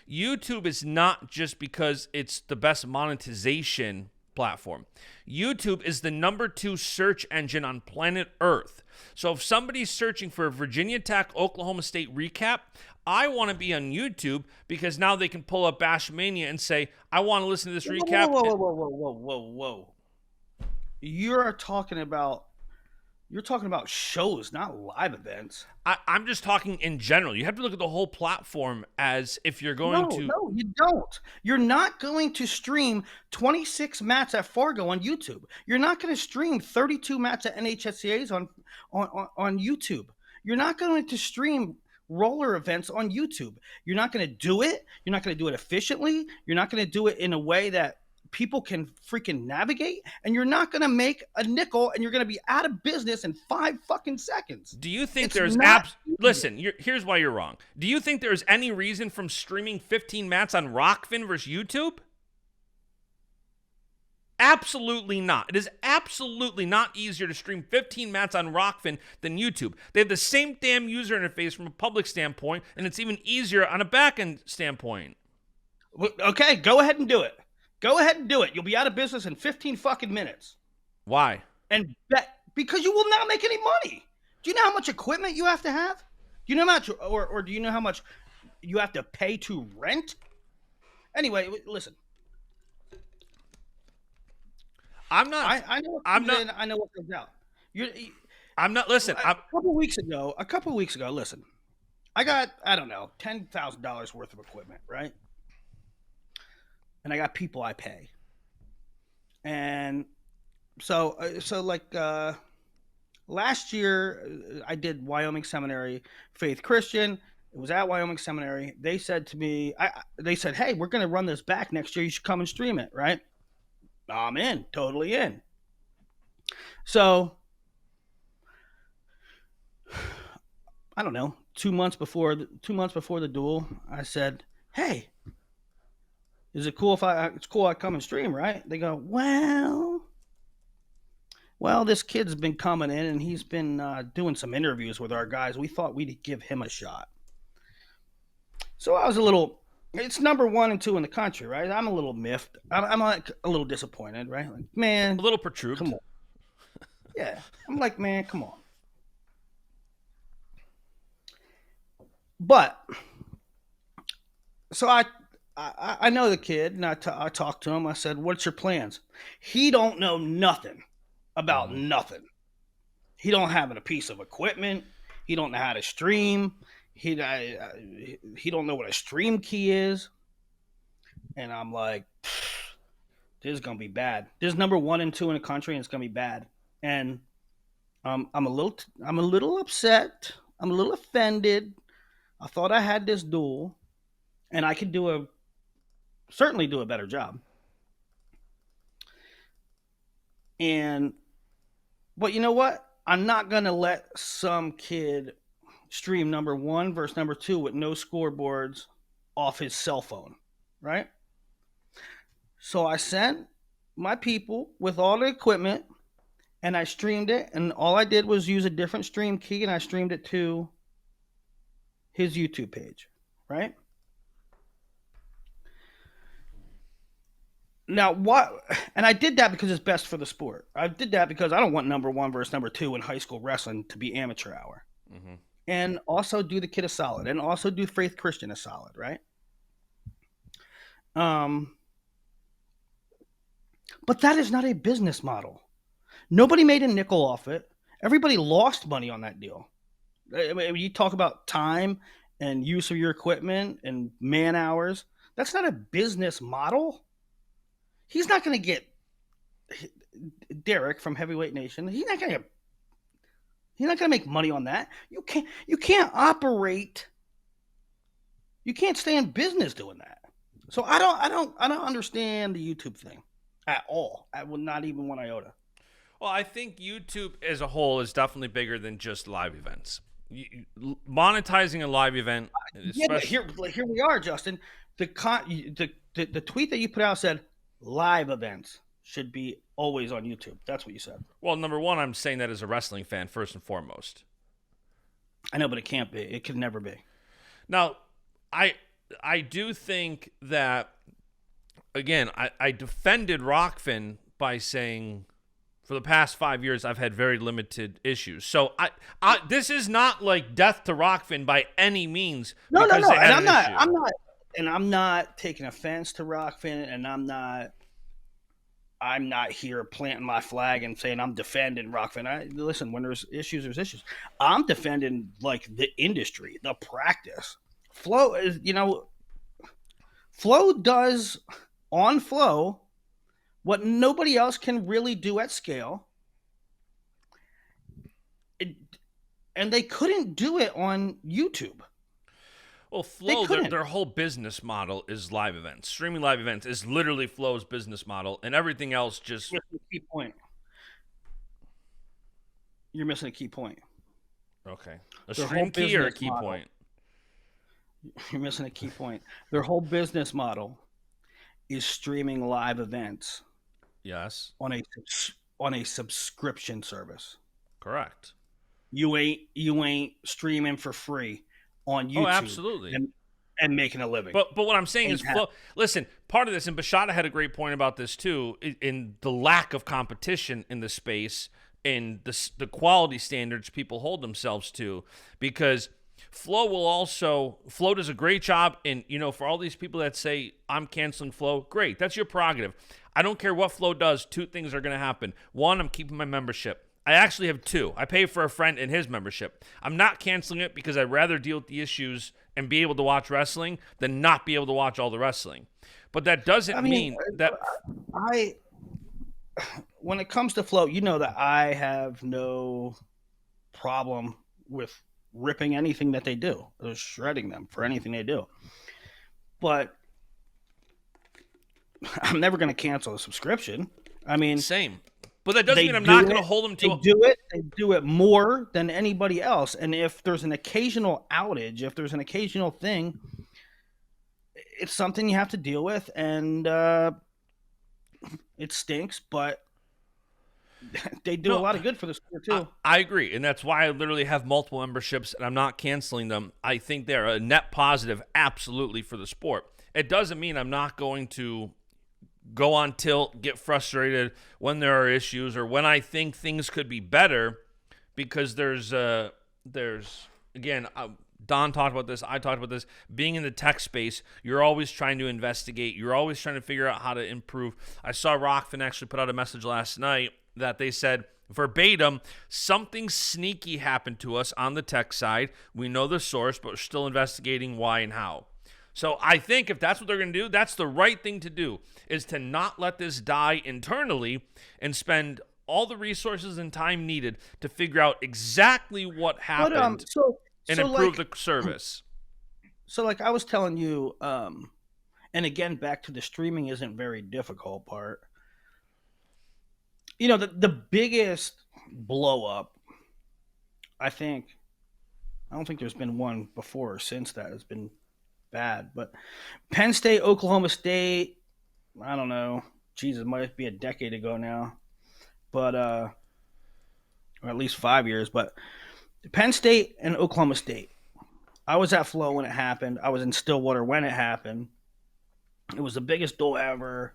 YouTube is not just because it's the best monetization platform. YouTube is the #2 search engine on planet Earth. So if somebody's searching for a Virginia Tech, Oklahoma State recap, I want to be on YouTube because now they can pull up Baschamania and say, I want to listen to this recap. Whoa. You're talking about shows, not live events. I'm just talking in general. You have to look at the whole platform as if you're going to. No, you don't. You're not going to stream 26 mats at Fargo on YouTube. You're not going to stream 32 mats at NHSCA's on YouTube. You're not going to stream roller events on YouTube. You're not going to do it. You're not going to do it efficiently. You're not going to do it in a way that people can freaking navigate, and you're not going to make a nickel, and you're going to be out of business in 5 fucking seconds. Do you think Listen, here's why you're wrong. Do you think there's any reason from streaming 15 mats on Rockfin versus YouTube? Absolutely not. It is absolutely not easier to stream 15 mats on Rockfin than YouTube. They have the same damn user interface from a public standpoint, and it's even easier on a back-end standpoint. Okay, go ahead and do it. Go ahead and do it. You'll be out of business in 15 fucking minutes. Why? And because you will not make any money. Do you know how much equipment you have to have? Do you know how much, or do you know how much you have to pay to rent? Anyway, listen. I'm not. I know. I know what comes out. I'm not. Listen. A couple weeks ago. Listen, I got $10,000 worth of equipment, right? And I got people I pay. And so like last year I did Wyoming Seminary Faith Christian. It was at Wyoming Seminary. They said to me, they said, hey, we're going to run this back next year. You should come and stream it, right? I'm in, totally in. So I don't know, 2 months before the duel, I said, hey, is it cool it's cool I come and stream, right? They go, well, this kid's been coming in and he's been doing some interviews with our guys. We thought we'd give him a shot. So I was it's #1 and 2 in the country, right? I'm a little miffed. I'm like a little disappointed, right? Like, man. A little perturbed. Come on. Yeah. I'm like, man, come on. But, so I know the kid, and I talked to him. I said, what's your plans? He don't know nothing about nothing. He don't have a piece of equipment. He don't know how to stream. He don't know what a stream key is. And I'm like, this is going to be bad. This is #1 and 2 in the country, and it's going to be bad. And I'm a little upset. I'm a little offended. I thought I had this duel, and I could certainly do a better job. But you know what? I'm not going to let some kid stream #1 versus #2 with no scoreboards off his cell phone, right? So I sent my people with all the equipment, and I streamed it, and all I did was use a different stream key, and I streamed it to his YouTube page, right? Now what? And I did that because it's best for the sport. I did that because I don't want number one versus number two in high school wrestling to be amateur hour, Mm-hmm. and also do the kid a solid, and also do Faith Christian a solid, right? Um, but that is not a business model. Nobody made a nickel off it. Everybody lost money on that deal. I mean, you talk about time and use of your equipment and man hours. That's not a business model. He's not going to get Derek from Heavyweight Nation. He's not going to make money on that. You can't operate. You can't stay in business doing that. So I don't understand the YouTube thing at all. I would not even one iota. Well, I think YouTube as a whole is definitely bigger than just live events. Monetizing a live event, Yeah, but especially. here we are, Justin. The tweet that you put out said live events should be always on YouTube. That's what you said. Well, number one, I'm saying that as a wrestling fan first and foremost. I know, but it can't be. It could never be. Now, I I do think that again, I defended Rockfin by saying for the past 5 years I've had very limited issues. So this is not like death to Rockfin by any means because No. they And had an issue. I'm not taking offense to Rockfin, and I'm not here planting my flag and saying I'm defending Rockfin. Listen, when there's issues. I'm defending like the industry, the practice. Flow is, Flow does on Flow what nobody else can really do at scale. It, and they couldn't do it on YouTube. Well, They Flow, couldn't. their whole business model is live events. Streaming live events is literally Flow's business model, and everything else just You're missing a key point. You're missing a key point. okay. A Their whole stream key or a business key model. point? You're missing a key point. Their whole business model is streaming live events Yes, on a subscription service. correct. You ain't streaming for free on Oh, YouTube absolutely. and making a living. But what I'm saying is, Ain't hap- listen, part of this, and Bashada had a great point about this too, in the lack of competition in the space and the quality standards people hold themselves to, because Flow does a great job, and for all these people that say I'm canceling Flow, great, that's your prerogative. I don't care what Flow does. Two things are going to happen. One, I'm keeping my membership. I actually have two. I pay for a friend and his membership. I'm not canceling it because I'd rather deal with the issues and be able to watch wrestling than not be able to watch all the wrestling. But that doesn't I mean, mean that. I when it comes to Flow, you know that I have no problem with ripping anything that they do, or shredding them for anything they do. But I'm never going to cancel a subscription. I mean, Same. But that doesn't they mean I'm do not going to it. hold them They to. do it. They do it more than anybody else. And if there's an occasional outage, if there's an occasional thing, it's something you have to deal with, and it stinks. But they do a No, lot of good for the sport too. I agree, and that's why I literally have multiple memberships, and I'm not canceling them. I think they're a net positive, absolutely, for the sport. It doesn't mean I'm not going to go on tilt, get frustrated when there are issues or when I think things could be better, because there's again, Don talked about this, I talked about this, being in the tech space, you're always trying to investigate, you're always trying to figure out how to improve. I saw Rockfin actually put out a message last night that they said verbatim, something sneaky happened to us on the tech side. We know the source, but we're still investigating why and how. So I think if that's what they're going to do, that's the right thing to do, is to not let this die internally and spend all the resources and time needed to figure out exactly what happened and improve the service. So like I was telling you, and again back to the streaming isn't very difficult part. The biggest blow up, I don't think there's been one before or since that has been bad, but Penn State, Oklahoma State, I don't know, Jesus, it might be a decade ago now, but or at least 5 years. But Penn State and Oklahoma State, I was at Flow when it happened. I was in Stillwater when it happened. It was the biggest duel ever.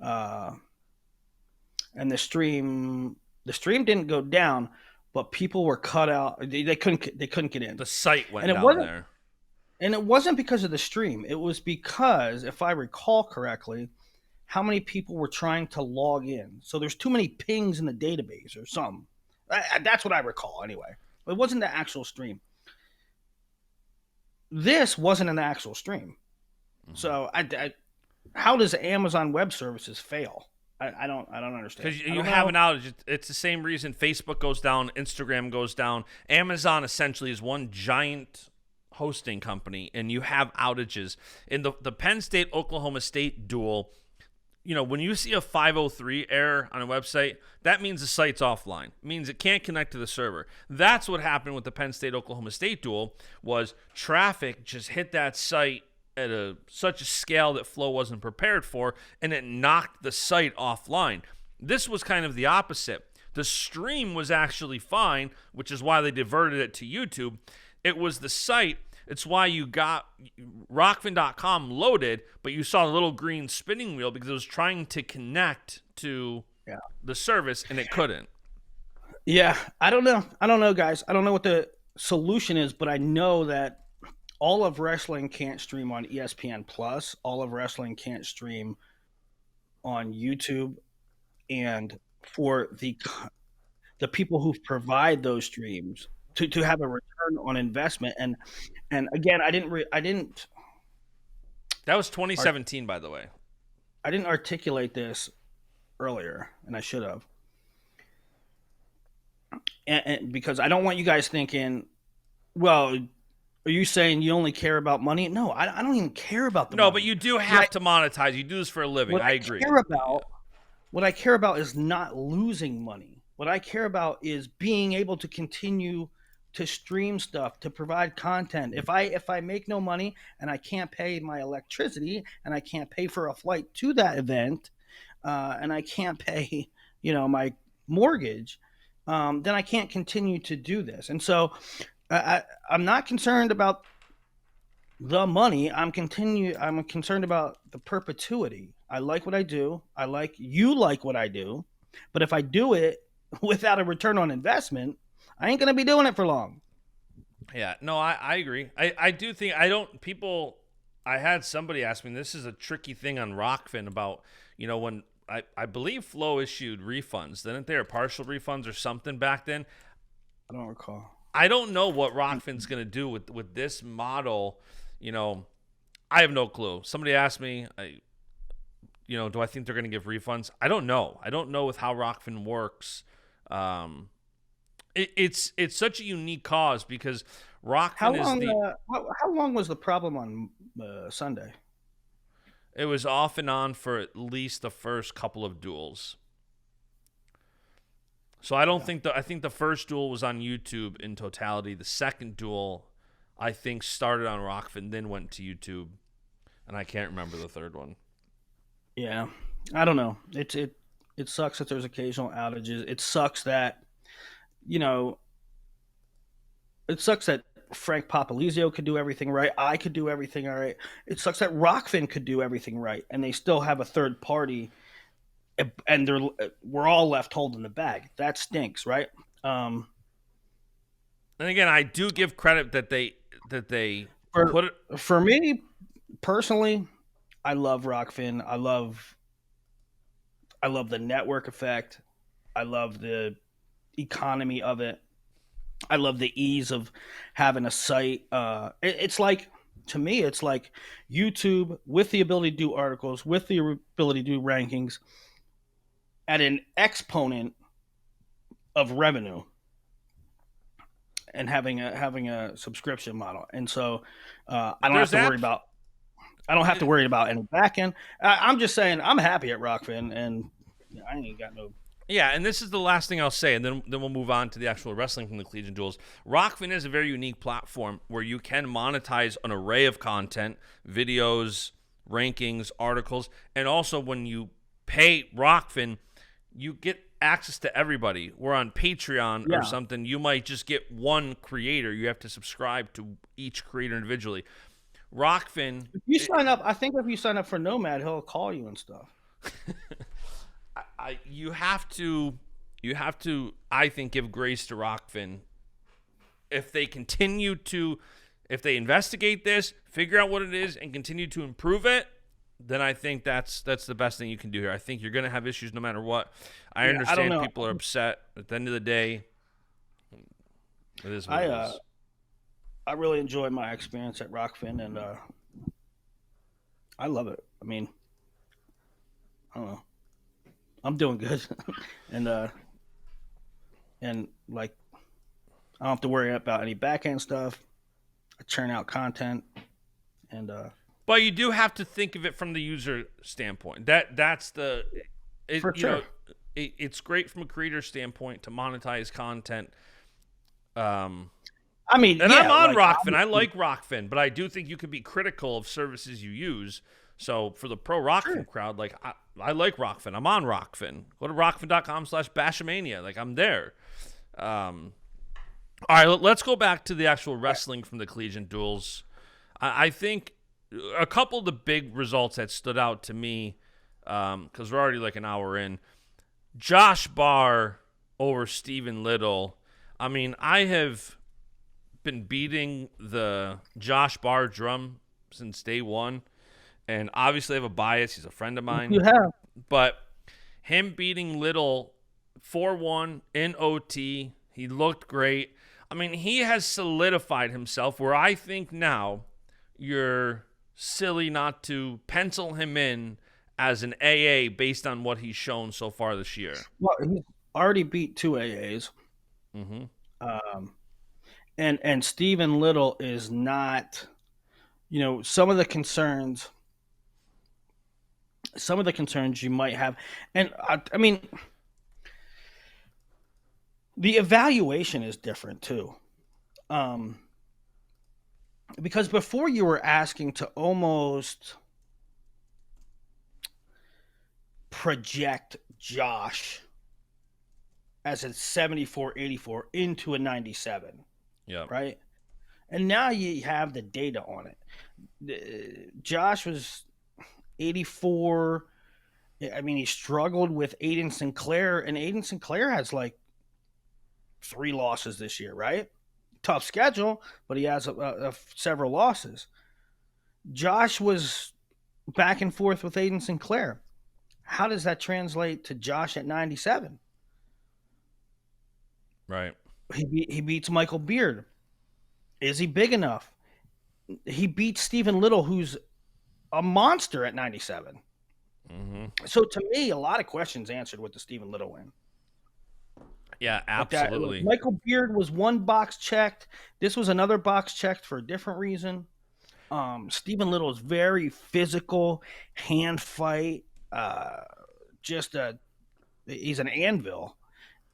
uh, and the stream didn't go down, but people were cut out. They couldn't get in, The site went and it down wasn't there. and it wasn't because of the stream. It was because, if I recall correctly, how many people were trying to log in. So there's too many pings in the database or something. That's what I recall anyway. It wasn't the actual stream. This wasn't an actual stream. So how does Amazon Web Services fail? I don't understand. Because I you don't have know. an outage. It's the same reason Facebook goes down, Instagram goes down. Amazon essentially is one giant hosting company, and you have outages. In the Penn State Oklahoma State duel, when you see a 503 error on a website, that means the site's offline. It means it can't connect to the server. That's what happened with the Penn State Oklahoma State duel, was traffic just hit that site at such a scale that Flow wasn't prepared for, and it knocked the site offline. This was kind of the opposite. The stream was actually fine, which is why they diverted it to YouTube. It was the site. It's why you got Rockfin.com loaded, but you saw the little green spinning wheel because it was trying to connect to Yeah. the service and it couldn't. Yeah, I don't know, guys. I don't know what the solution is, but I know that all of wrestling can't stream on ESPN Plus. All of wrestling can't stream on YouTube, and for the people who provide those streams to have a return on investment. And again, That was 2017, by the way. I didn't articulate this earlier, and I should have. And because I don't want you guys thinking, well, are you saying you only care about money? No, I don't even care about the No, but money. you do What have to monetize. You do this for a living. what I I agree. care about what I care about is not losing money. What I care about is being able to continue to stream stuff, to provide content. If I make no money and I can't pay my electricity and I can't pay for a flight to that event, and I can't pay, my mortgage, then I can't continue to do this. And so I'm not concerned about the money. I'm concerned about the perpetuity. I like what I do. You like what I do. But if I do it without a return on investment, I ain't gonna be doing it for long. Yeah, no, I agree. I do think, I don't, people, I had somebody ask me, this is a tricky thing on Rockfin about, when I believe Flow issued refunds. Didn't there, partial refunds or something back then? I don't recall. I don't know what Rockfin's going to do with this model. I have no clue. Somebody asked me, do I think they're going to give refunds? I don't know. I don't know with how Rockfin works. It's such a unique cause because How Rockfin is long? the. How long was the problem on Sunday? It was off and on for at least the first couple of duels. So I don't think I think the first duel was on YouTube in totality. The second duel, I think, started on Rockfin, then went to YouTube, and I can't remember the third one. Yeah, I don't know. It sucks that there's occasional outages. It sucks that you know it sucks that Frank Papalizio could do everything right. I could do everything all right. It sucks that Rockfin could do everything right, and they still have a third party, and we're all left holding the bag. That stinks, right? Um, And again, I do give credit that they for put it. for me personally, I love Rockfin. I love the network effect. I love the economy of it. I love the ease of having a site. It's like, to me, it's like YouTube with the ability to do articles, with the ability to do rankings at an exponent of revenue, and having a subscription model. And so I don't have There's to worry apps. about I don't have to worry about any backend. I'm just saying I'm happy at Rockfin, and I ain't got no. Yeah, and this is the last thing I'll say, and then we'll move on to the actual wrestling from the Collegiate Duals. Rockfin is a very unique platform where you can monetize an array of content, videos, rankings, articles, and also when you pay Rockfin, you get access to everybody. We're on Patreon or Yeah. something. You might just get one creator. You have to subscribe to each creator individually. Rockfin, If you sign up, I think if you sign up for Nomad, he'll call you and stuff. You have to, I think, give grace to Rockfin. If they continue to, if they investigate this, figure out what it is, and continue to improve it, then I think that's the best thing you can do here. I think you're going to have issues no matter what. I understand people are upset. At the end of the day, it is what it is. I really enjoyed my experience at Rockfin, and I love it. I mean, I don't know. I'm doing good, and like I don't have to worry about any back end stuff. I churn out content, and but you do have to think of it from the user standpoint. That's the for sure. It's great from a creator standpoint to monetize content. I mean, and yeah, I'm on like, Rockfin. I like Rockfin, but I do think you can be critical of services you use. So for the pro Rockfin crowd, like I like Rockfin. I'm on Rockfin. Go to rockfin.com/Baschamania. Like I'm there. All right, let's go back to the actual wrestling from the Collegiate Duals. I think a couple of the big results that stood out to me, because we're already like an hour in. Josh Barr over Stephen Little. I mean, I have been beating the Josh Barr drum since day one, and obviously I have a bias. He's a friend of mine. You have, but him beating Little 4-1 in OT, he looked great. I mean, he has solidified himself where I think now you're silly not to pencil him in as an AA based on what he's shown so far this year. well, he's already beat two AAs. Mm-hmm. And Stephen Little is not, some of the concerns you might have, and I mean, the evaluation is different too, because before you were asking to almost project Josh as a 74-84 into a 97. Yeah. Right. And now you have the data on it. Josh was 84. I mean, he struggled with Aiden Sinclair, and Aiden Sinclair has like 3 losses this year, right? Tough schedule, but he has several losses. Josh was back and forth with Aiden Sinclair. How does that translate to Josh at 97? Right. He beats Michael Beard. Is he big enough? He beats Stephen Little, who's a monster at 97. Mm-hmm. So to me, a lot of questions answered with the Stephen Little win. Yeah, absolutely. Michael Beard was one box checked. This was another box checked for a different reason. Stephen Little is very physical, hand fight. He's an anvil.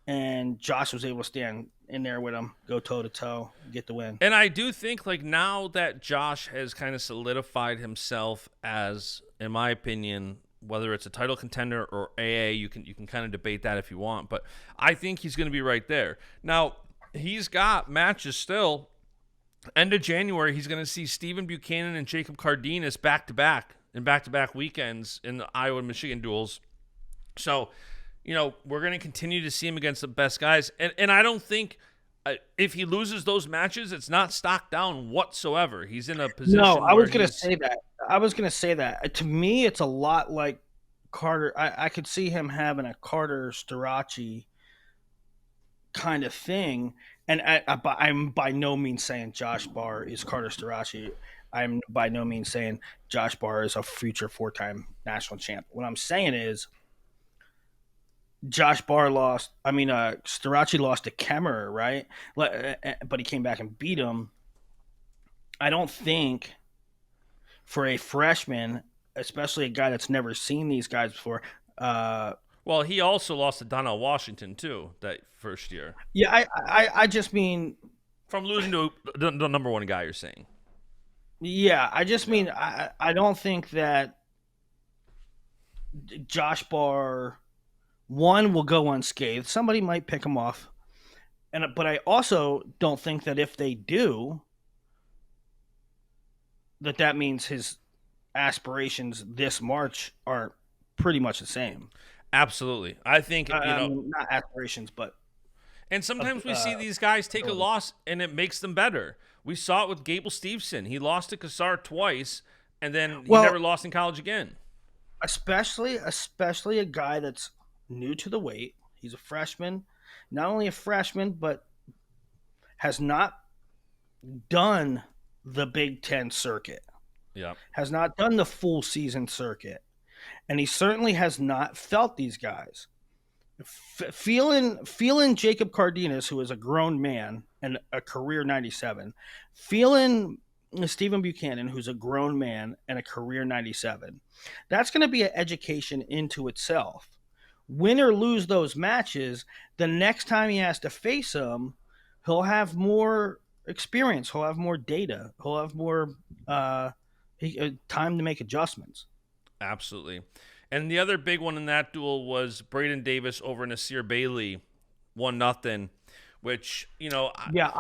And Josh was able to stand in there with him, go toe-to-toe, get the win. And I do think, like, now that Josh has kind of solidified himself as, in my opinion, whether it's a title contender or AA, you can kind of debate that if you want, but I think he's going to be right there. Now, he's got matches still. End of January, he's going to see Stephen Buchanan and Jacob Cardenas back-to-back in back-to-back weekends in the Iowa and Michigan duels. So, we're going to continue to see him against the best guys. And I don't think if he loses those matches, it's not stocked down whatsoever. He's in a position I was going to say that. To me, it's a lot like Carter. I could see him having a Carter Starachi kind of thing. And I'm by no means saying Josh Barr is Carter Starachi. I'm by no means saying Josh Barr is a future 4-time national champ. What I'm saying is, Starachi lost to Kemmerer, right? But he came back and beat him. I don't think for a freshman, especially a guy that's never seen these guys before. Well, he also lost to Donnell Washington, too, that first year. Yeah, I just mean... From losing to the number one guy, you're saying. Yeah, I just mean I don't think that Josh Barr... One will go unscathed. Somebody might pick him off, but I also don't think that if they do, that means his aspirations this March are pretty much the same. Absolutely. I think, I mean, not aspirations, but and sometimes we see these guys take a ability. loss and it makes them better. We saw it with Gable Steveson. He lost to Kassar twice, and then he Well, never lost in college again. especially a guy that's new to the weight. He's a freshman, not only a freshman, but has not done the Big Ten circuit, Yeah. has not done the full season circuit, and he certainly has not felt these guys. Feeling Jacob Cardenas, who is a grown man and a career 97, feeling Stephen Buchanan, who's a grown man and a career 97. That's going to be an education into itself. Win or lose those matches, the next time he has to face them, he'll have more experience. He'll have more data. He'll have more time to make adjustments. Absolutely. And the other big one in that duel was Braden Davis over Nasir Bailey, 1-0, which, Yeah,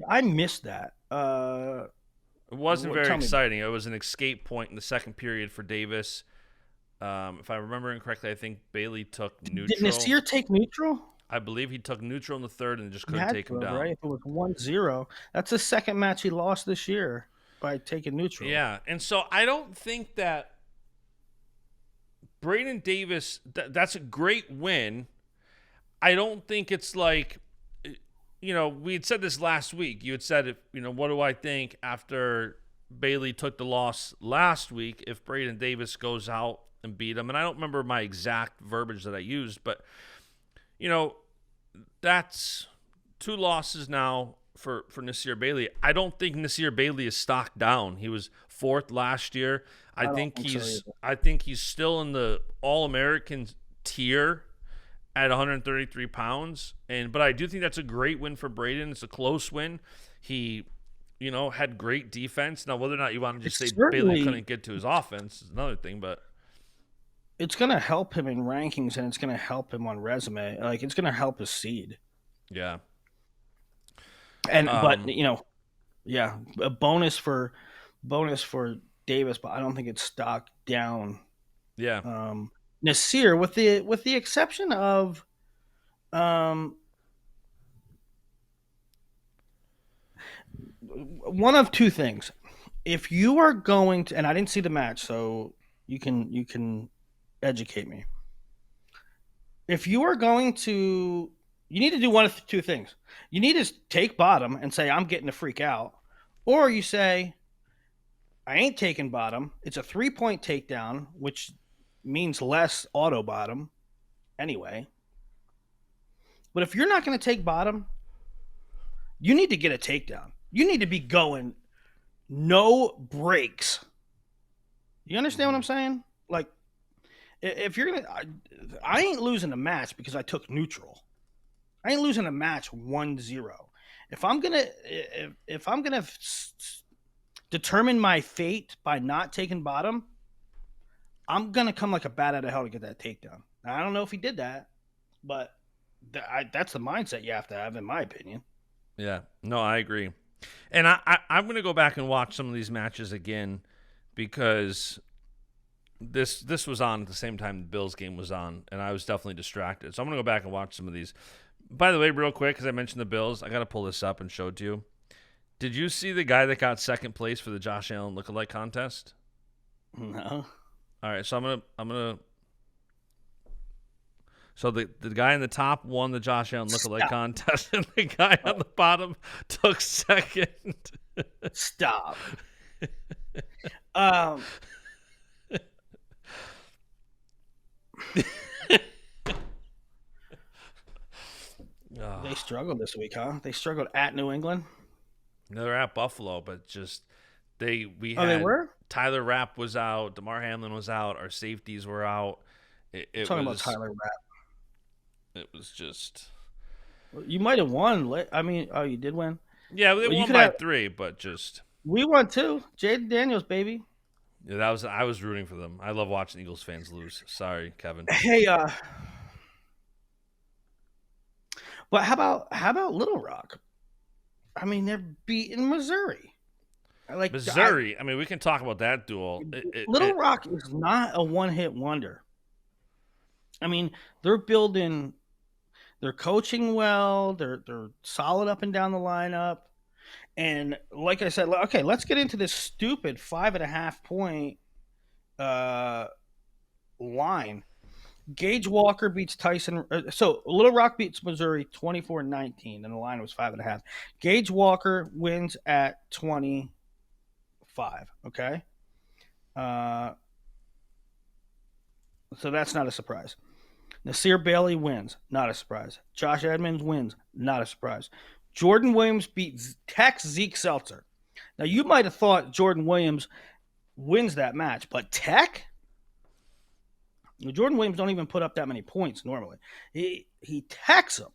I missed that. it wasn't very Tell me. exciting. It was an escape point in the second period for Davis. If I remember incorrectly, I think Bailey took neutral. Did Nasir take neutral? I believe he took neutral in the third and just He couldn't had take to him have, down. right? If it was 1-0, that's the second match he lost this year by taking neutral. Yeah, and so I don't think that Braden Davis, that's a great win. I don't think it's like, we had said this last week. You had said, what do I think after Bailey took the loss last week if Braden Davis goes out and beat him? And I don't remember my exact verbiage that I used, but, that's 2 losses now for Nasir Bailey. I don't think Nasir Bailey is stocked down. He was 4th last year. I think he's still in the All-American tier at 133 pounds. But I do think that's a great win for Braden. It's a close win. He, had great defense. Now, whether or not you want to just say Bailey couldn't get to his offense is another thing, but it's going to help him in rankings, and it's going to help him on resume. Like, it's going to help his seed. yeah. And yeah, a bonus for Davis, but I don't think it's stocked down. Yeah. Nasir, with the exception of one of two things. If you are going to, and I didn't see the match, so you can educate me. If you are going to, you need to do one of two things. You need to take bottom and say, I'm getting the freak out. Or you say, I ain't taking bottom. It's a 3-point takedown, which means less auto bottom anyway. But if you're not going to take bottom, you need to get a takedown. You need to be going no breaks. You understand what I'm saying? Like, if you're going to, I ain't losing a match because I took neutral. I ain't losing a match 1-0. If I'm gonna determine my fate by not taking bottom, I'm gonna come like a bat out of hell to get that takedown. Now, I don't know if he did that, but that's the mindset you have to have, in my opinion. Yeah, no, I agree. And I'm going to go back and watch some of these matches again because this was on at the same time the Bills game was on, and I was definitely distracted. So I'm going to go back and watch some of these. By the way, real quick, because I mentioned the Bills, I got to pull this up and show it to you. Did you see the guy that got second place for the Josh Allen lookalike contest? No. All right, so I'm gonna. So the guy in the top won the Josh Allen lookalike contest, and the guy on the bottom took second. Stop. They struggled this week, huh? They struggled at New England. No, they're at Buffalo, but just they were? Tyler Rapp was out, DeMar Hamlin was out, our safeties were out. Talking about Tyler Rapp. It was just. You might have won. I mean, oh, you did win. Yeah, they won by 3, but just. We won too. Jaden Daniels, baby. Yeah, I was rooting for them. I love watching Eagles fans lose. Sorry, Kevin. Hey, but how about Little Rock? I mean, they're beating Missouri. Missouri. I mean, we can talk about that duel. Little Rock is not a one-hit wonder. I mean, they're building, they're coaching well, they're solid up and down the lineup. And like I said, okay, let's get into this stupid 5.5 point uh, line. Gage Walker beats Tyson. So Little Rock beats Missouri 24-19, and the line was 5.5. Gage Walker wins at 25. Okay. Uh, so that's not a surprise. Nasir Bailey wins, not a surprise. Josh Edmonds wins, not a surprise. Jordan Williams beats Tech's Zeke Seltzer. Now, you might have thought Jordan Williams wins that match, but Tech? Jordan Williams don't even put up that many points normally. He techs him.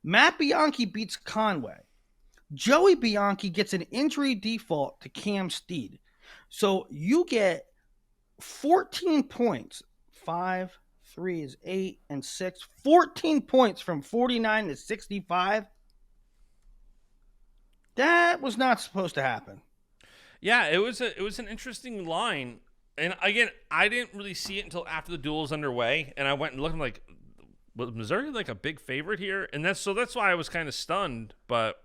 Matt Bianchi beats Conway. Joey Bianchi gets an injury default to Cam Steed. So you get 14 points. 5, 3 is 8, and 6. 14 points from 49 to 65. That was not supposed to happen. Yeah, it was an interesting line. And again, I didn't really see it until after the duel was underway, and I went and looked. I'm like, was Missouri like a big favorite here? And that's why I was kind of stunned. But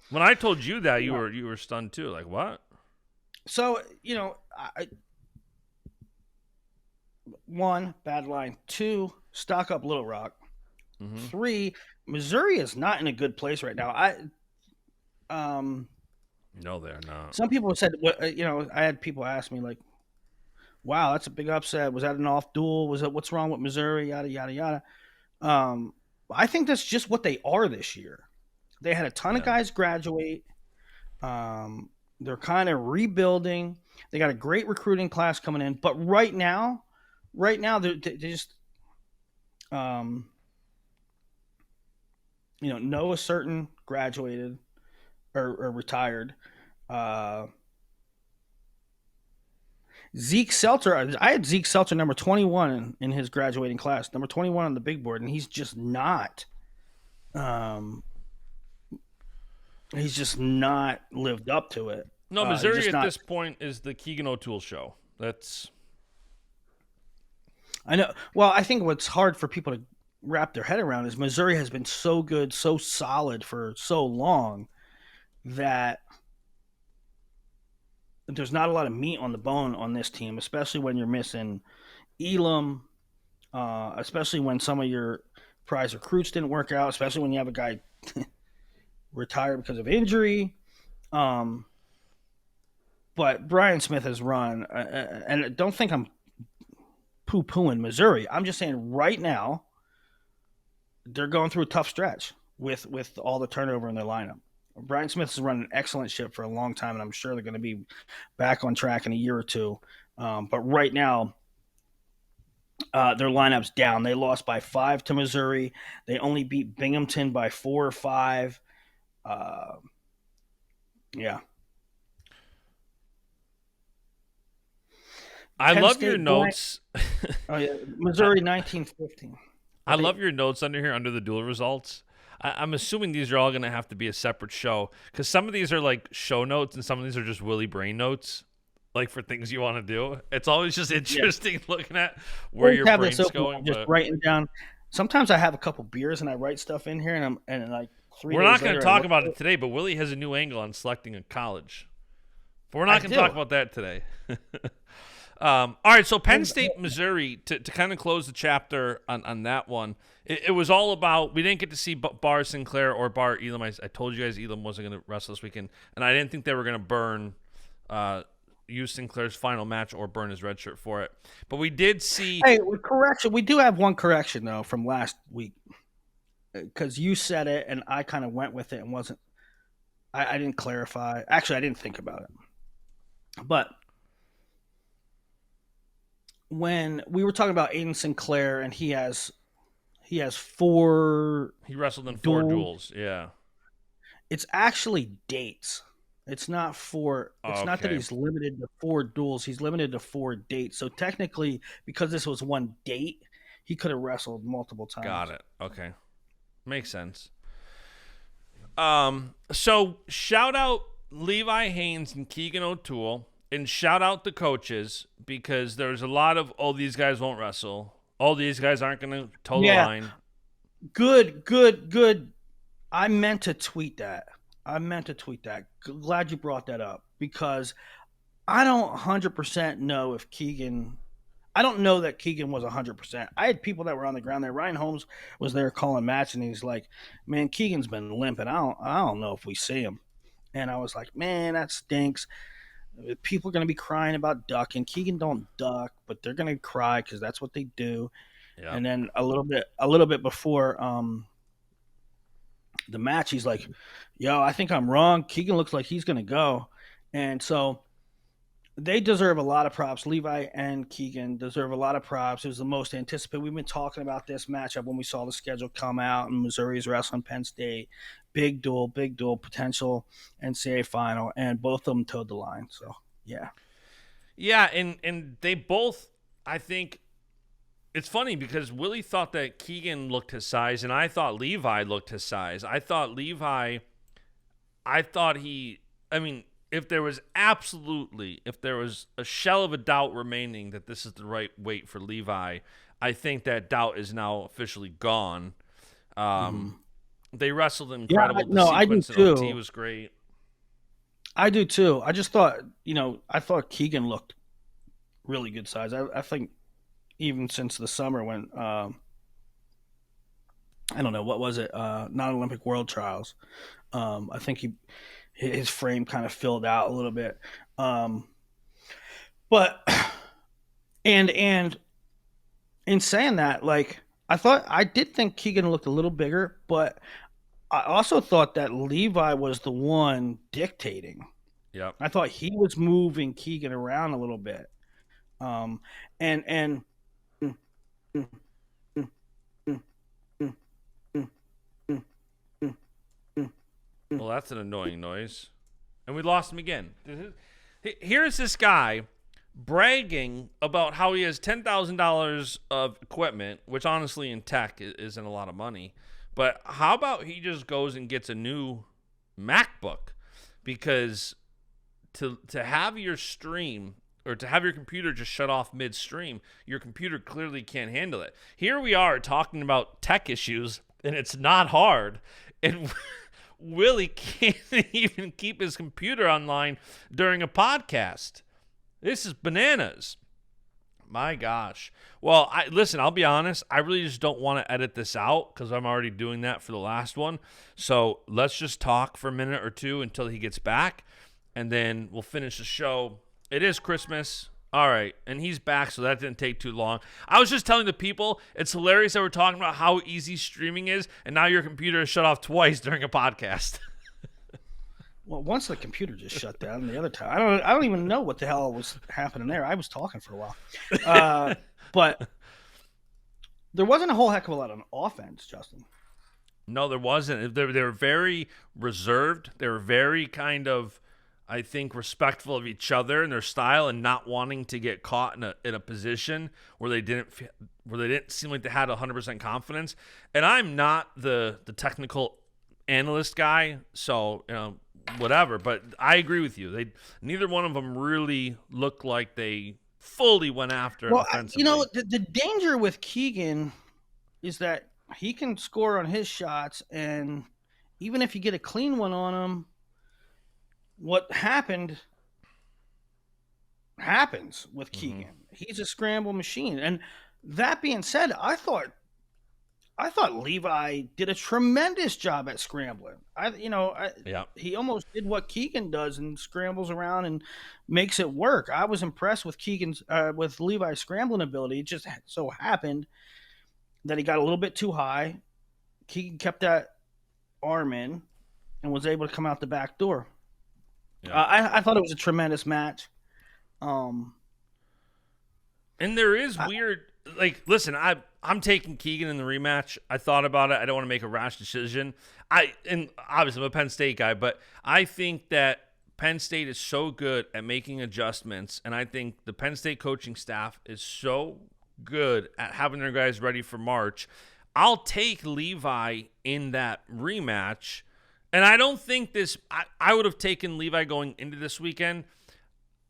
when I told you that, you were stunned too. Like, what? So one, bad line. 2, stock up Little Rock. Mm-hmm. 3, Missouri is not in a good place right now. No, they're not. Some people said, I had people ask me like, "Wow, that's a big upset. Was that an off duel? Was that what's wrong with Missouri? Yada yada yada." I think that's just what they are this year. They had a ton of guys graduate. They're kind of rebuilding. They got a great recruiting class coming in, but right now, they just, Noah Certain graduated or retired. Zeke Seltzer, I had Zeke Seltzer number 21 in his graduating class, number 21 on the big board, and he's just not. He's just not lived up to it. No, Missouri at this point is the Keegan O'Toole show. That's. I know. Well, I think what's hard for people to wrap their head around is Missouri has been so good, so solid for so long that there's not a lot of meat on the bone on this team, especially when you're missing Elam, especially when some of your prize recruits didn't work out, especially when you have a guy retire because of injury. But Brian Smith has run, and don't think I'm poo-pooing Missouri. I'm just saying right now they're going through a tough stretch with all the turnover in their lineup. Brian Smith has run an excellent ship for a long time, and I'm sure they're going to be back on track in a year or two. But right now, their lineup's down. They lost by 5 to Missouri. They only beat Binghamton by 4 or 5. Yeah. I love your notes. Oh yeah, Missouri 1915. I love your notes under here under the duel results. I'm assuming these are all going to have to be a separate show because some of these are like show notes and some of these are just Willie Brain notes, like for things you want to do. It's always just interesting looking at where your brain's going. Just writing down. Sometimes I have a couple beers and I write stuff in here, and like 3 days later. We're not going to talk about it today, but Willie has a new angle on selecting a college. But we're not going to talk about that today. All right, so Penn State, Missouri, to kind of close the chapter on that one, it was all about, we didn't get to see Bar Sinclair or Bar Elam. I told you guys Elam wasn't going to wrestle this weekend, and I didn't think they were going to burn use Sinclair's final match or burn his red shirt for it. But we did see... Hey, correction. We do have one correction, though, from last week, because you said it, and I kind of went with it and wasn't... I didn't clarify. Actually, I didn't think about it. But... when we were talking about Aiden Sinclair and he has 4 he wrestled in 4 duels, yeah. It's actually dates. It's not 4 it's not that he's limited to 4 duels, he's limited to 4 dates. So technically, because this was one date, he could have wrestled multiple times. Got it. Okay. Makes sense. So shout out Levi Haynes and Keegan O'Toole. And shout out the coaches because there's a lot of, these guys won't wrestle. All these guys aren't going to toe the Yeah. line. Good. I meant to tweet that. Glad you brought that up because I don't 100% know if Keegan. I don't know that Keegan was 100%. I had people that were on the ground there. Ryan Holmes was there calling match, and he's like, "Man, Keegan's been limping. I don't know if we see him." And I was like, "Man, that stinks. People are going to be crying about ducking. Keegan don't duck, but they're going to cry because that's what they do." Yeah. And then a little bit before the match, he's like, "Yo, I think I'm wrong. Keegan looks like he's going to go." And so they deserve a lot of props. Levi and Keegan deserve a lot of props. It was the most anticipated. We've been talking about this matchup when we saw the schedule come out, and Missouri's wrestling Penn State. Big duel, potential NCAA final, and both of them towed the line. So, yeah. Yeah, and they both, I think, it's funny because Willie thought that Keegan looked his size, and I thought Levi looked his size. I thought if there was a shell of a doubt remaining that this is the right weight for Levi, I think that doubt is now officially gone. They wrestled incredible. I do sequence in OT too. was great. I do too. I just thought, I thought Keegan looked really good size. I think even since the summer when, I don't know, what was it? Non-Olympic World Trials. I think his frame kind of filled out a little bit. But and in saying that, like I did think Keegan looked a little bigger, but I also thought that Levi was the one dictating. Yep. I thought he was moving Keegan around a little bit. And Well, that's an annoying noise. And we lost him again. Here's this guy bragging about how he has $10,000 of equipment, which honestly in tech isn't a lot of money. But how about he just goes and gets a new MacBook? Because to have your stream or to have your computer just shut off midstream, your computer clearly can't handle it. Here we are talking about tech issues, and it's not hard. And Willie can't even keep his computer online during a podcast. This is bananas. My gosh. Well, listen, I'll be honest. I really just don't want to edit this out because I'm already doing that for the last one. So let's just talk for a minute or two until he gets back, and then we'll finish the show. It is Christmas. All right, and he's back, so that didn't take too long. I was just telling the people, it's hilarious that we're talking about how easy streaming is, and now your computer is shut off twice during a podcast. Well, once the computer just shut down, the other time I don't even know what the hell was happening there. I was talking for a while, but there wasn't a whole heck of a lot on offense, Justin. No, there wasn't. They were very reserved. They were very kind of, I think, respectful of each other and their style, and not wanting to get caught in a position where they didn't seem like they had 100% confidence. And I'm not the technical analyst guy, so whatever. But I agree with you. Neither one of them really looked like they fully went after it offensively. The danger with Keegan is that he can score on his shots, and even if you get a clean one on him, what happens with Keegan. Mm-hmm. He's a scramble machine. And that being said, I thought Levi did a tremendous job at scrambling. He almost did what Keegan does and scrambles around and makes it work. I was impressed with with Levi's scrambling ability. It just so happened that he got a little bit too high. Keegan kept that arm in and was able to come out the back door. Yeah. I thought it was a tremendous match. And there is weird, listen, I'm taking Keegan in the rematch. I thought about it. I don't want to make a rash decision. And obviously I'm a Penn State guy, but I think that Penn State is so good at making adjustments, and I think the Penn State coaching staff is so good at having their guys ready for March. I'll take Levi in that rematch. And I don't think I would have taken Levi going into this weekend.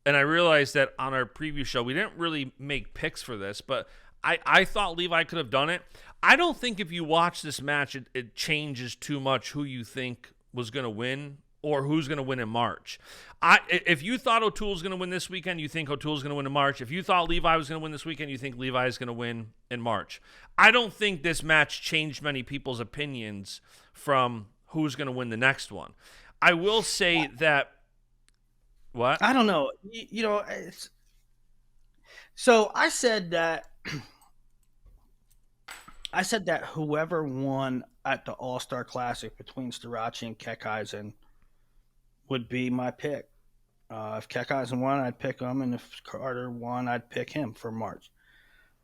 And I realized that on our preview show, we didn't really make picks for this, but I thought Levi could have done it. I don't think if you watch this match, it changes too much who you think was going to win or who's going to win in March. If you thought O'Toole's going to win this weekend, you think O'Toole's going to win in March. If you thought Levi was going to win this weekend, you think Levi is going to win in March. I don't think this match changed many people's opinions from who's going to win the next one. I will say that what? I don't know. So I said that whoever won at the All-Star Classic between Starachi and Keckeisen would be my pick. If Keckeisen won, I'd pick him, and if Carter won, I'd pick him for March.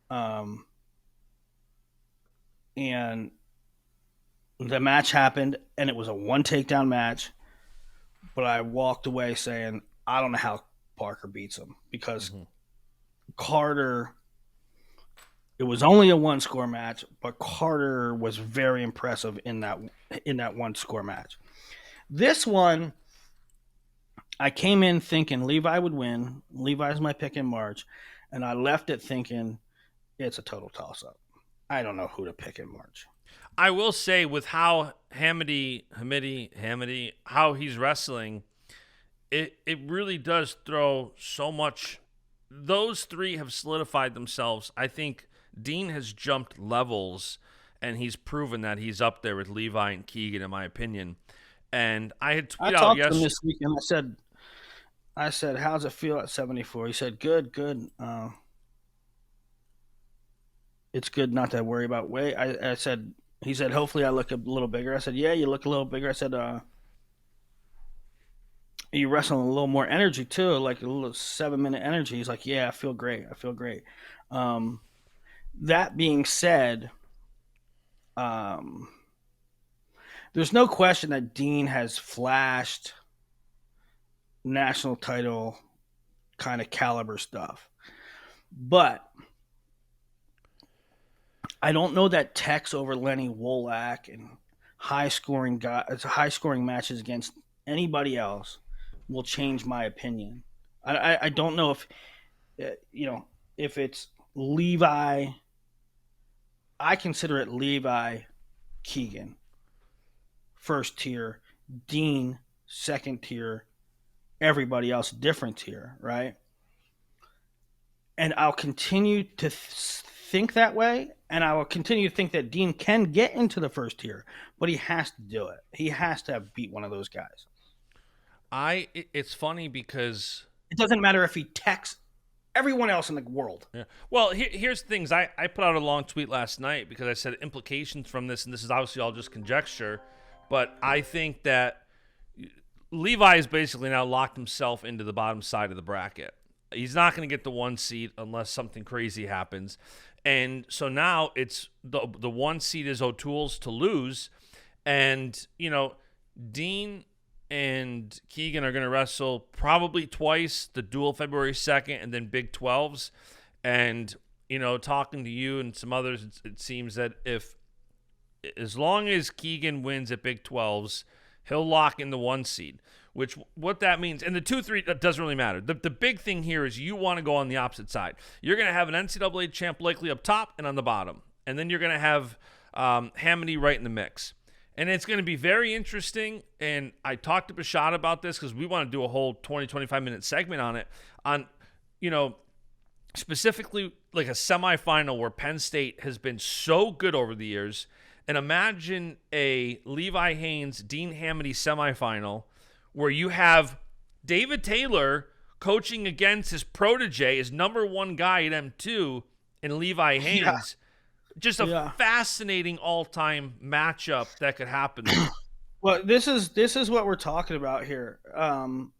And the match happened, and it was a one takedown match. But I walked away saying, I don't know how Parker beats him because Carter. It was only a one score match, but Carter was very impressive in that one score match. This one, I came in thinking Levi would win. Levi's my pick in March, and I left it thinking it's a total toss-up. I don't know who to pick in March. I will say with how Hamidi, how he's wrestling, it really does throw so much. Those three have solidified themselves. I think Dean has jumped levels, and he's proven that he's up there with Levi and Keegan, in my opinion. And I had tweeted out yesterday. I talked to him this weekend. I said, how's it feel at 74? He said, good. It's good not to worry about weight. He said, hopefully I look a little bigger. I said, yeah, you look a little bigger. I said, you wrestling a little more energy too, like a little 7-minute energy. He's like, yeah, I feel great. That being said, there's no question that Dean has flashed national title kind of caliber stuff. But I don't know that Tex over Lenny Wolak and high scoring matches against anybody else will change my opinion. I don't know if it's Levi. I consider it Levi, Keegan, first tier, Dean, second tier, everybody else different tier, right? And I'll continue to think that way, and I will continue to think that Dean can get into the first tier, but he has to do it. He has to beat one of those guys. It's funny because it doesn't matter if he texts everyone else in the world. Yeah. Well, here's the things. I put out a long tweet last night because I said implications from this, and this is obviously all just conjecture, but I think that Levi has basically now locked himself into the bottom side of the bracket. He's not going to get the 1 seed unless something crazy happens. And so now it's the 1 seed is O'Toole's to lose. And, Dean and Keegan are going to wrestle probably twice, the duel February 2nd and then Big 12s. And, talking to you and some others, it seems that as long as Keegan wins at Big 12s, he'll lock in the 1 seed, which what that means. And the 2-3, that doesn't really matter. The big thing here is you want to go on the opposite side. You're going to have an NCAA champ likely up top and on the bottom. And then you're going to have Hamidi right in the mix. And it's going to be very interesting. And I talked to Bashad about this because we want to do a whole 20, 25-minute segment on it. On, specifically like a semifinal where Penn State has been so good over the years. And imagine a Levi Haynes, Dean Hamidi semifinal where you have David Taylor coaching against his protege, his number 1 guy at M2, and Levi Haynes. Yeah. Just a fascinating all-time matchup that could happen. Well, this is what we're talking about here. And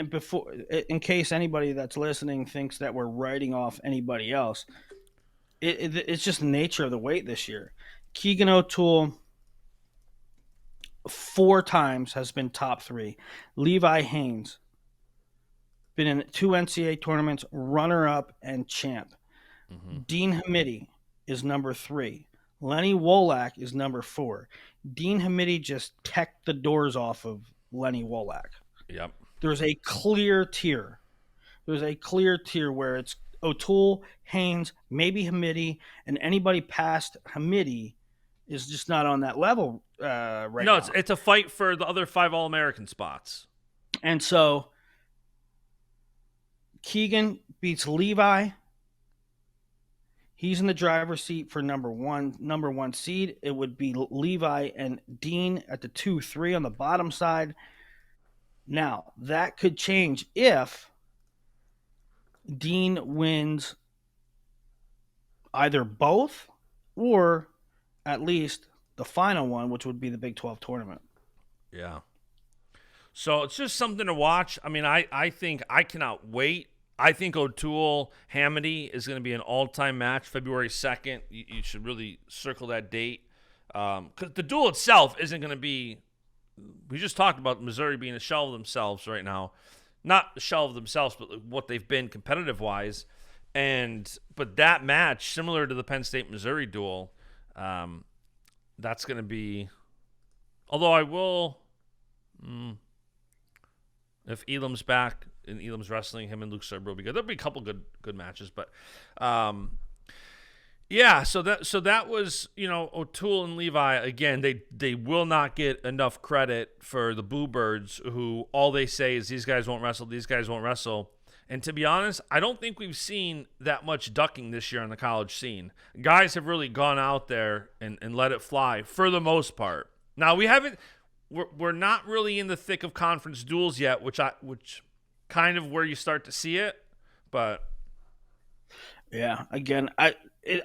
before, in case anybody that's listening thinks that we're writing off anybody else, it's just the nature of the weight this year. Keegan O'Toole 4 times has been top 3. Levi Haynes been in 2 NCAA tournaments, runner-up and champ. Mm-hmm. Dean Hamidi is number 3. Lenny Wolak is number 4. Dean Hamidi just teched the doors off of Lenny Wolak. Yep. There's a clear tier. Where it's O'Toole, Haynes, maybe Hamidi, and anybody past Hamidi is just not on that level right No, now. it's a fight for the other 5 All-American spots. And so Keegan beats Levi. He's in the driver's seat for number one seed. It would be Levi and Dean at the 2-3 on the bottom side. Now, that could change if Dean wins either both or at least the final one, which would be the Big 12 tournament. Yeah. So it's just something to watch. I mean, I think I cannot wait. I think O'Toole Hamidi is going to be an all-time match, February 2nd. You should really circle that date. Because the duel itself isn't going to be. We just talked about Missouri being a shell of themselves right now. Not a shell of themselves, but what they've been competitive-wise. But that match, similar to the Penn State-Missouri duel, that's going to be. Although I will. If Elam's back and Elam's wrestling, him and Luke Serber will be good. There'll be a couple good matches, but yeah. So that was O'Toole and Levi again. They will not get enough credit for the Boo Birds, who all they say is these guys won't wrestle. These guys won't wrestle. And to be honest, I don't think we've seen that much ducking this year on the college scene. Guys have really gone out there and let it fly for the most part. Now we haven't. We're not really in the thick of conference duels yet, which kind of where you start to see it, but yeah, again, I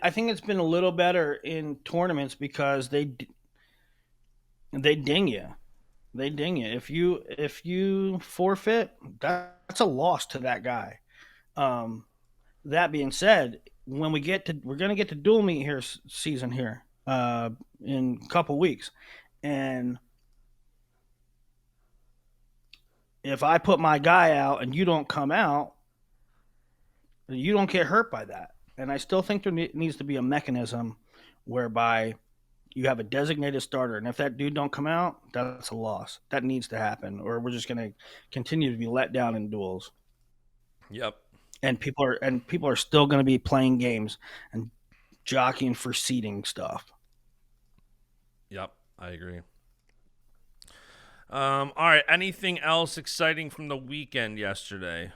think it's been a little better in tournaments because they ding you. They ding you. If you forfeit, that's a loss to that guy. That being said, when we're gonna get to dual meet here season here in a couple weeks, and if I put my guy out and you don't come out, you don't get hurt by that. And I still think there needs to be a mechanism whereby you have a designated starter, and if that dude don't come out, that's a loss. That needs to happen, or we're just going to continue to be let down in duels. Yep. And people are still going to be playing games and jockeying for seeding stuff. Yep, I agree. All right. Anything else exciting from the weekend yesterday?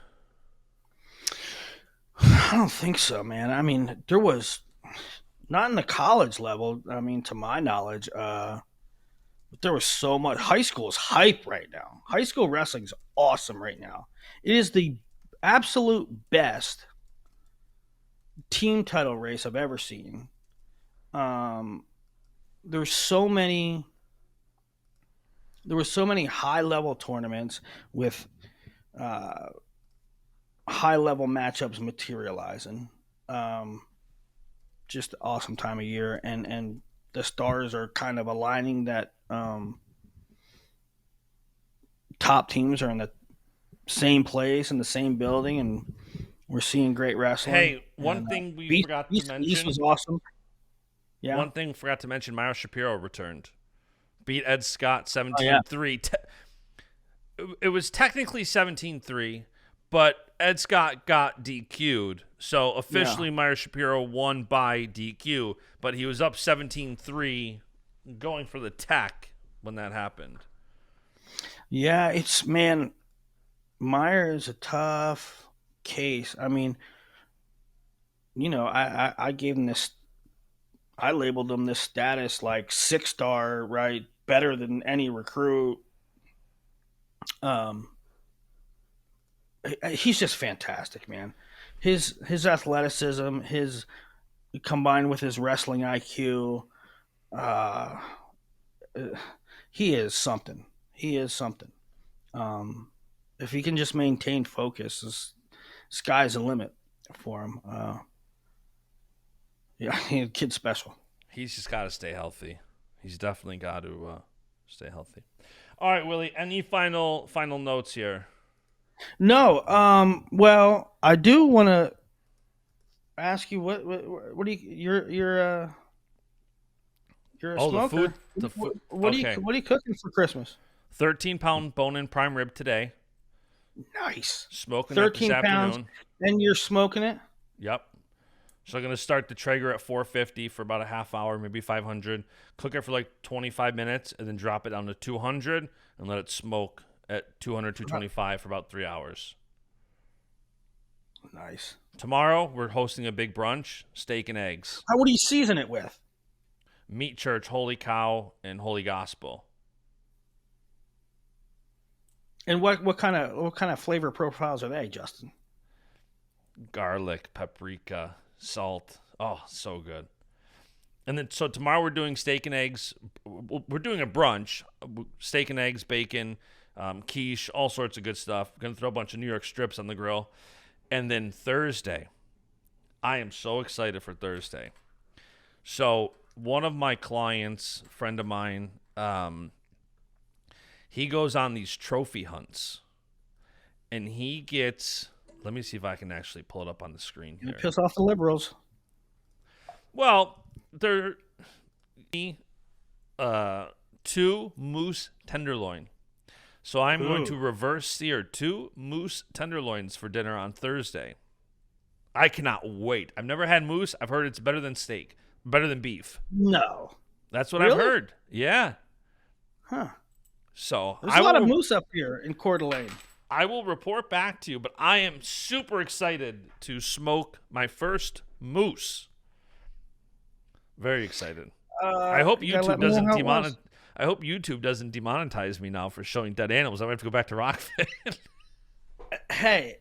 I don't think so, man. I mean, there was not in the college level. I mean, to my knowledge, but there was so much. High school is hype right now. High school wrestling is awesome right now. It is the absolute best team title race I've ever seen. There's so many. There were so many high level tournaments with high level matchups materializing. Just awesome time of year, and the stars are kind of aligning that top teams are in the same place in the same building, and we're seeing great wrestling. Hey, one thing we forgot to mention. East was awesome. Yeah. One thing we forgot to mention, Meyer Shapiro returned. Beat Ed Scott 17-3. It was technically 17-3, but Ed Scott got DQ'd. So officially Meyer Shapiro won by DQ, but he was up 17-3 going for the tech when that happened. Yeah, Meyer is a tough case. I mean, I gave him this, I labeled him this status like 6-star, right? Better than any recruit. He's just fantastic, man. His athleticism, his combined with his wrestling IQ, he is something. He is something. If he can just maintain focus, sky's the limit for him. Yeah, kid's special. He's just got to stay healthy. He's definitely got to stay healthy. All right, Willie. Any final notes here? No. Well, I do want to ask you what do you're a smoker. The food. What are you cooking for Christmas? 13-pound bone-in prime rib today. Nice. Smoking 13 that this pounds, afternoon. and you're smoking it. Yep. So I'm going to start the Traeger at 450 for about a half hour, maybe 500. Cook it for like 25 minutes and then drop it down to 200 and let it smoke at 200, 225 for about 3 hours. Nice. Tomorrow, we're hosting a big brunch, steak and eggs. What do you season it with? Meat Church, Holy Cow, and Holy Gospel. And what kind of flavor profiles are they, Justin? Garlic, paprika, salt. Oh, so good. And then, so tomorrow we're doing steak and eggs. We're doing a brunch, steak and eggs, bacon, quiche, all sorts of good stuff. We're going to throw a bunch of New York strips on the grill. And then Thursday, I am so excited for Thursday. So one of my clients, friend of mine, he goes on these trophy hunts. And he gets, let me see if I can actually pull it up on the screen here. You piss off the liberals. Well, they're 2 moose tenderloin. So I'm going to reverse sear 2 moose tenderloins for dinner on Thursday. I cannot wait. I've never had moose. I've heard it's better than steak, better than beef. No. That's what I've heard. Yeah. Huh. So there's a lot of moose up here in Coeur d'Alene. I will report back to you, but I am super excited to smoke my first moose. Very excited. I hope YouTube doesn't demonetize. I hope YouTube doesn't demonetize me now for showing dead animals. I might have to go back to Rockfin. Hey.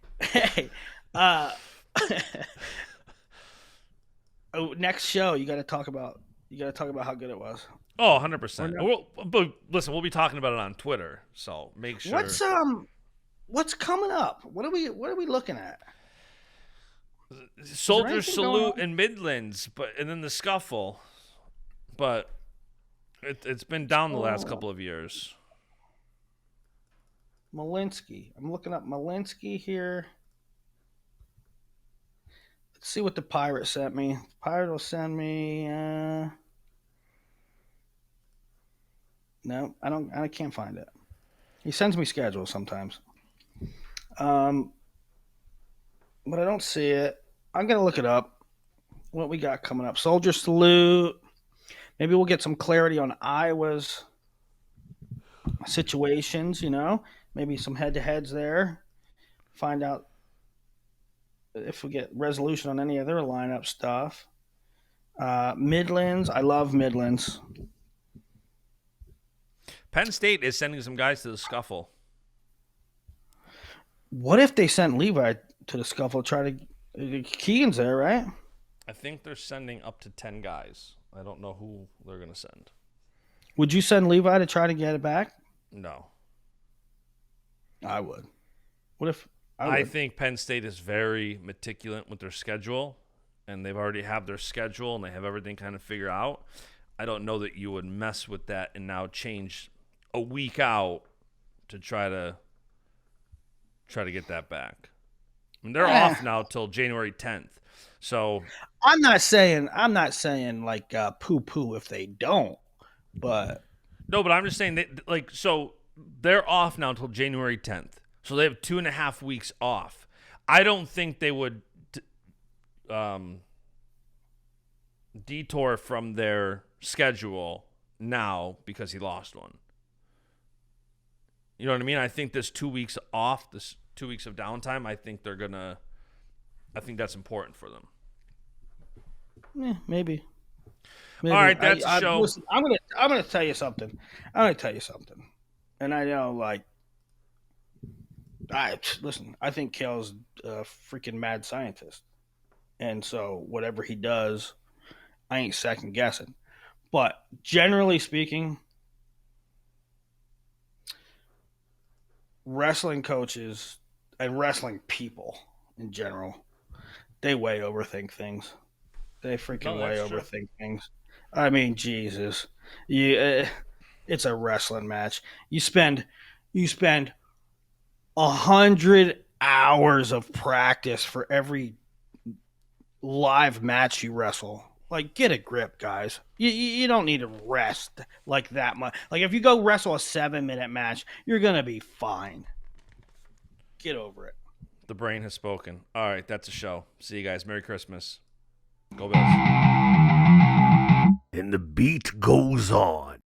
Next show, you got to talk about how good it was. Oh, 100%. But listen, we'll be talking about it on Twitter, so make sure. What's coming up? What are we looking at? Soldier Salute in Midlands, and then the Scuffle. But it's been down the last couple of years. Malinsky. I'm looking up Malinsky here. Let's see what the pirate sent me. The pirate will send me. No, I don't. I can't find it. He sends me schedules sometimes. But I don't see it. I'm gonna look it up. What we got coming up? Soldier Salute. Maybe we'll get some clarity on Iowa's situations. Maybe some head-to-heads there. Find out if we get resolution on any of their lineup stuff. Midlands. I love Midlands. Penn State is sending some guys to the Scuffle. What if they sent Levi to the Scuffle? Keegan's there, right? I think they're sending up to 10 guys. I don't know who they're going to send. Would you send Levi to try to get it back? No. I would. What if I think Penn State is very meticulous with their schedule, and they've already have their schedule, and they have everything kind of figured out. I don't know that you would mess with that and now change a week out to try to get that back. I mean, they're off now till January 10th. So I'm not saying like poo if they don't, but no, but I'm just saying that so they're off now until January 10th. So they have 2.5 weeks off. I don't think they would detour from their schedule now because he lost one. You know what I mean? I think this 2 weeks off, this 2 weeks of downtime, I think that's important for them. Yeah, maybe. All right, that's the show. Listen, I'm gonna tell you something. And I know, I think Kale's a freaking mad scientist, and so whatever he does, I ain't second guessing. But generally speaking, wrestling coaches and wrestling people in general, they way overthink things. They freaking way overthink things. I mean, Jesus, it's a wrestling match. You spend 100 hours of practice for every live match you wrestle. Get a grip, guys. You don't need to rest like that much. If you go wrestle a 7-minute match, you're gonna be fine. Get over it. The brain has spoken. All right, that's a show. See you guys. Merry Christmas. Go Bills. And the beat goes on.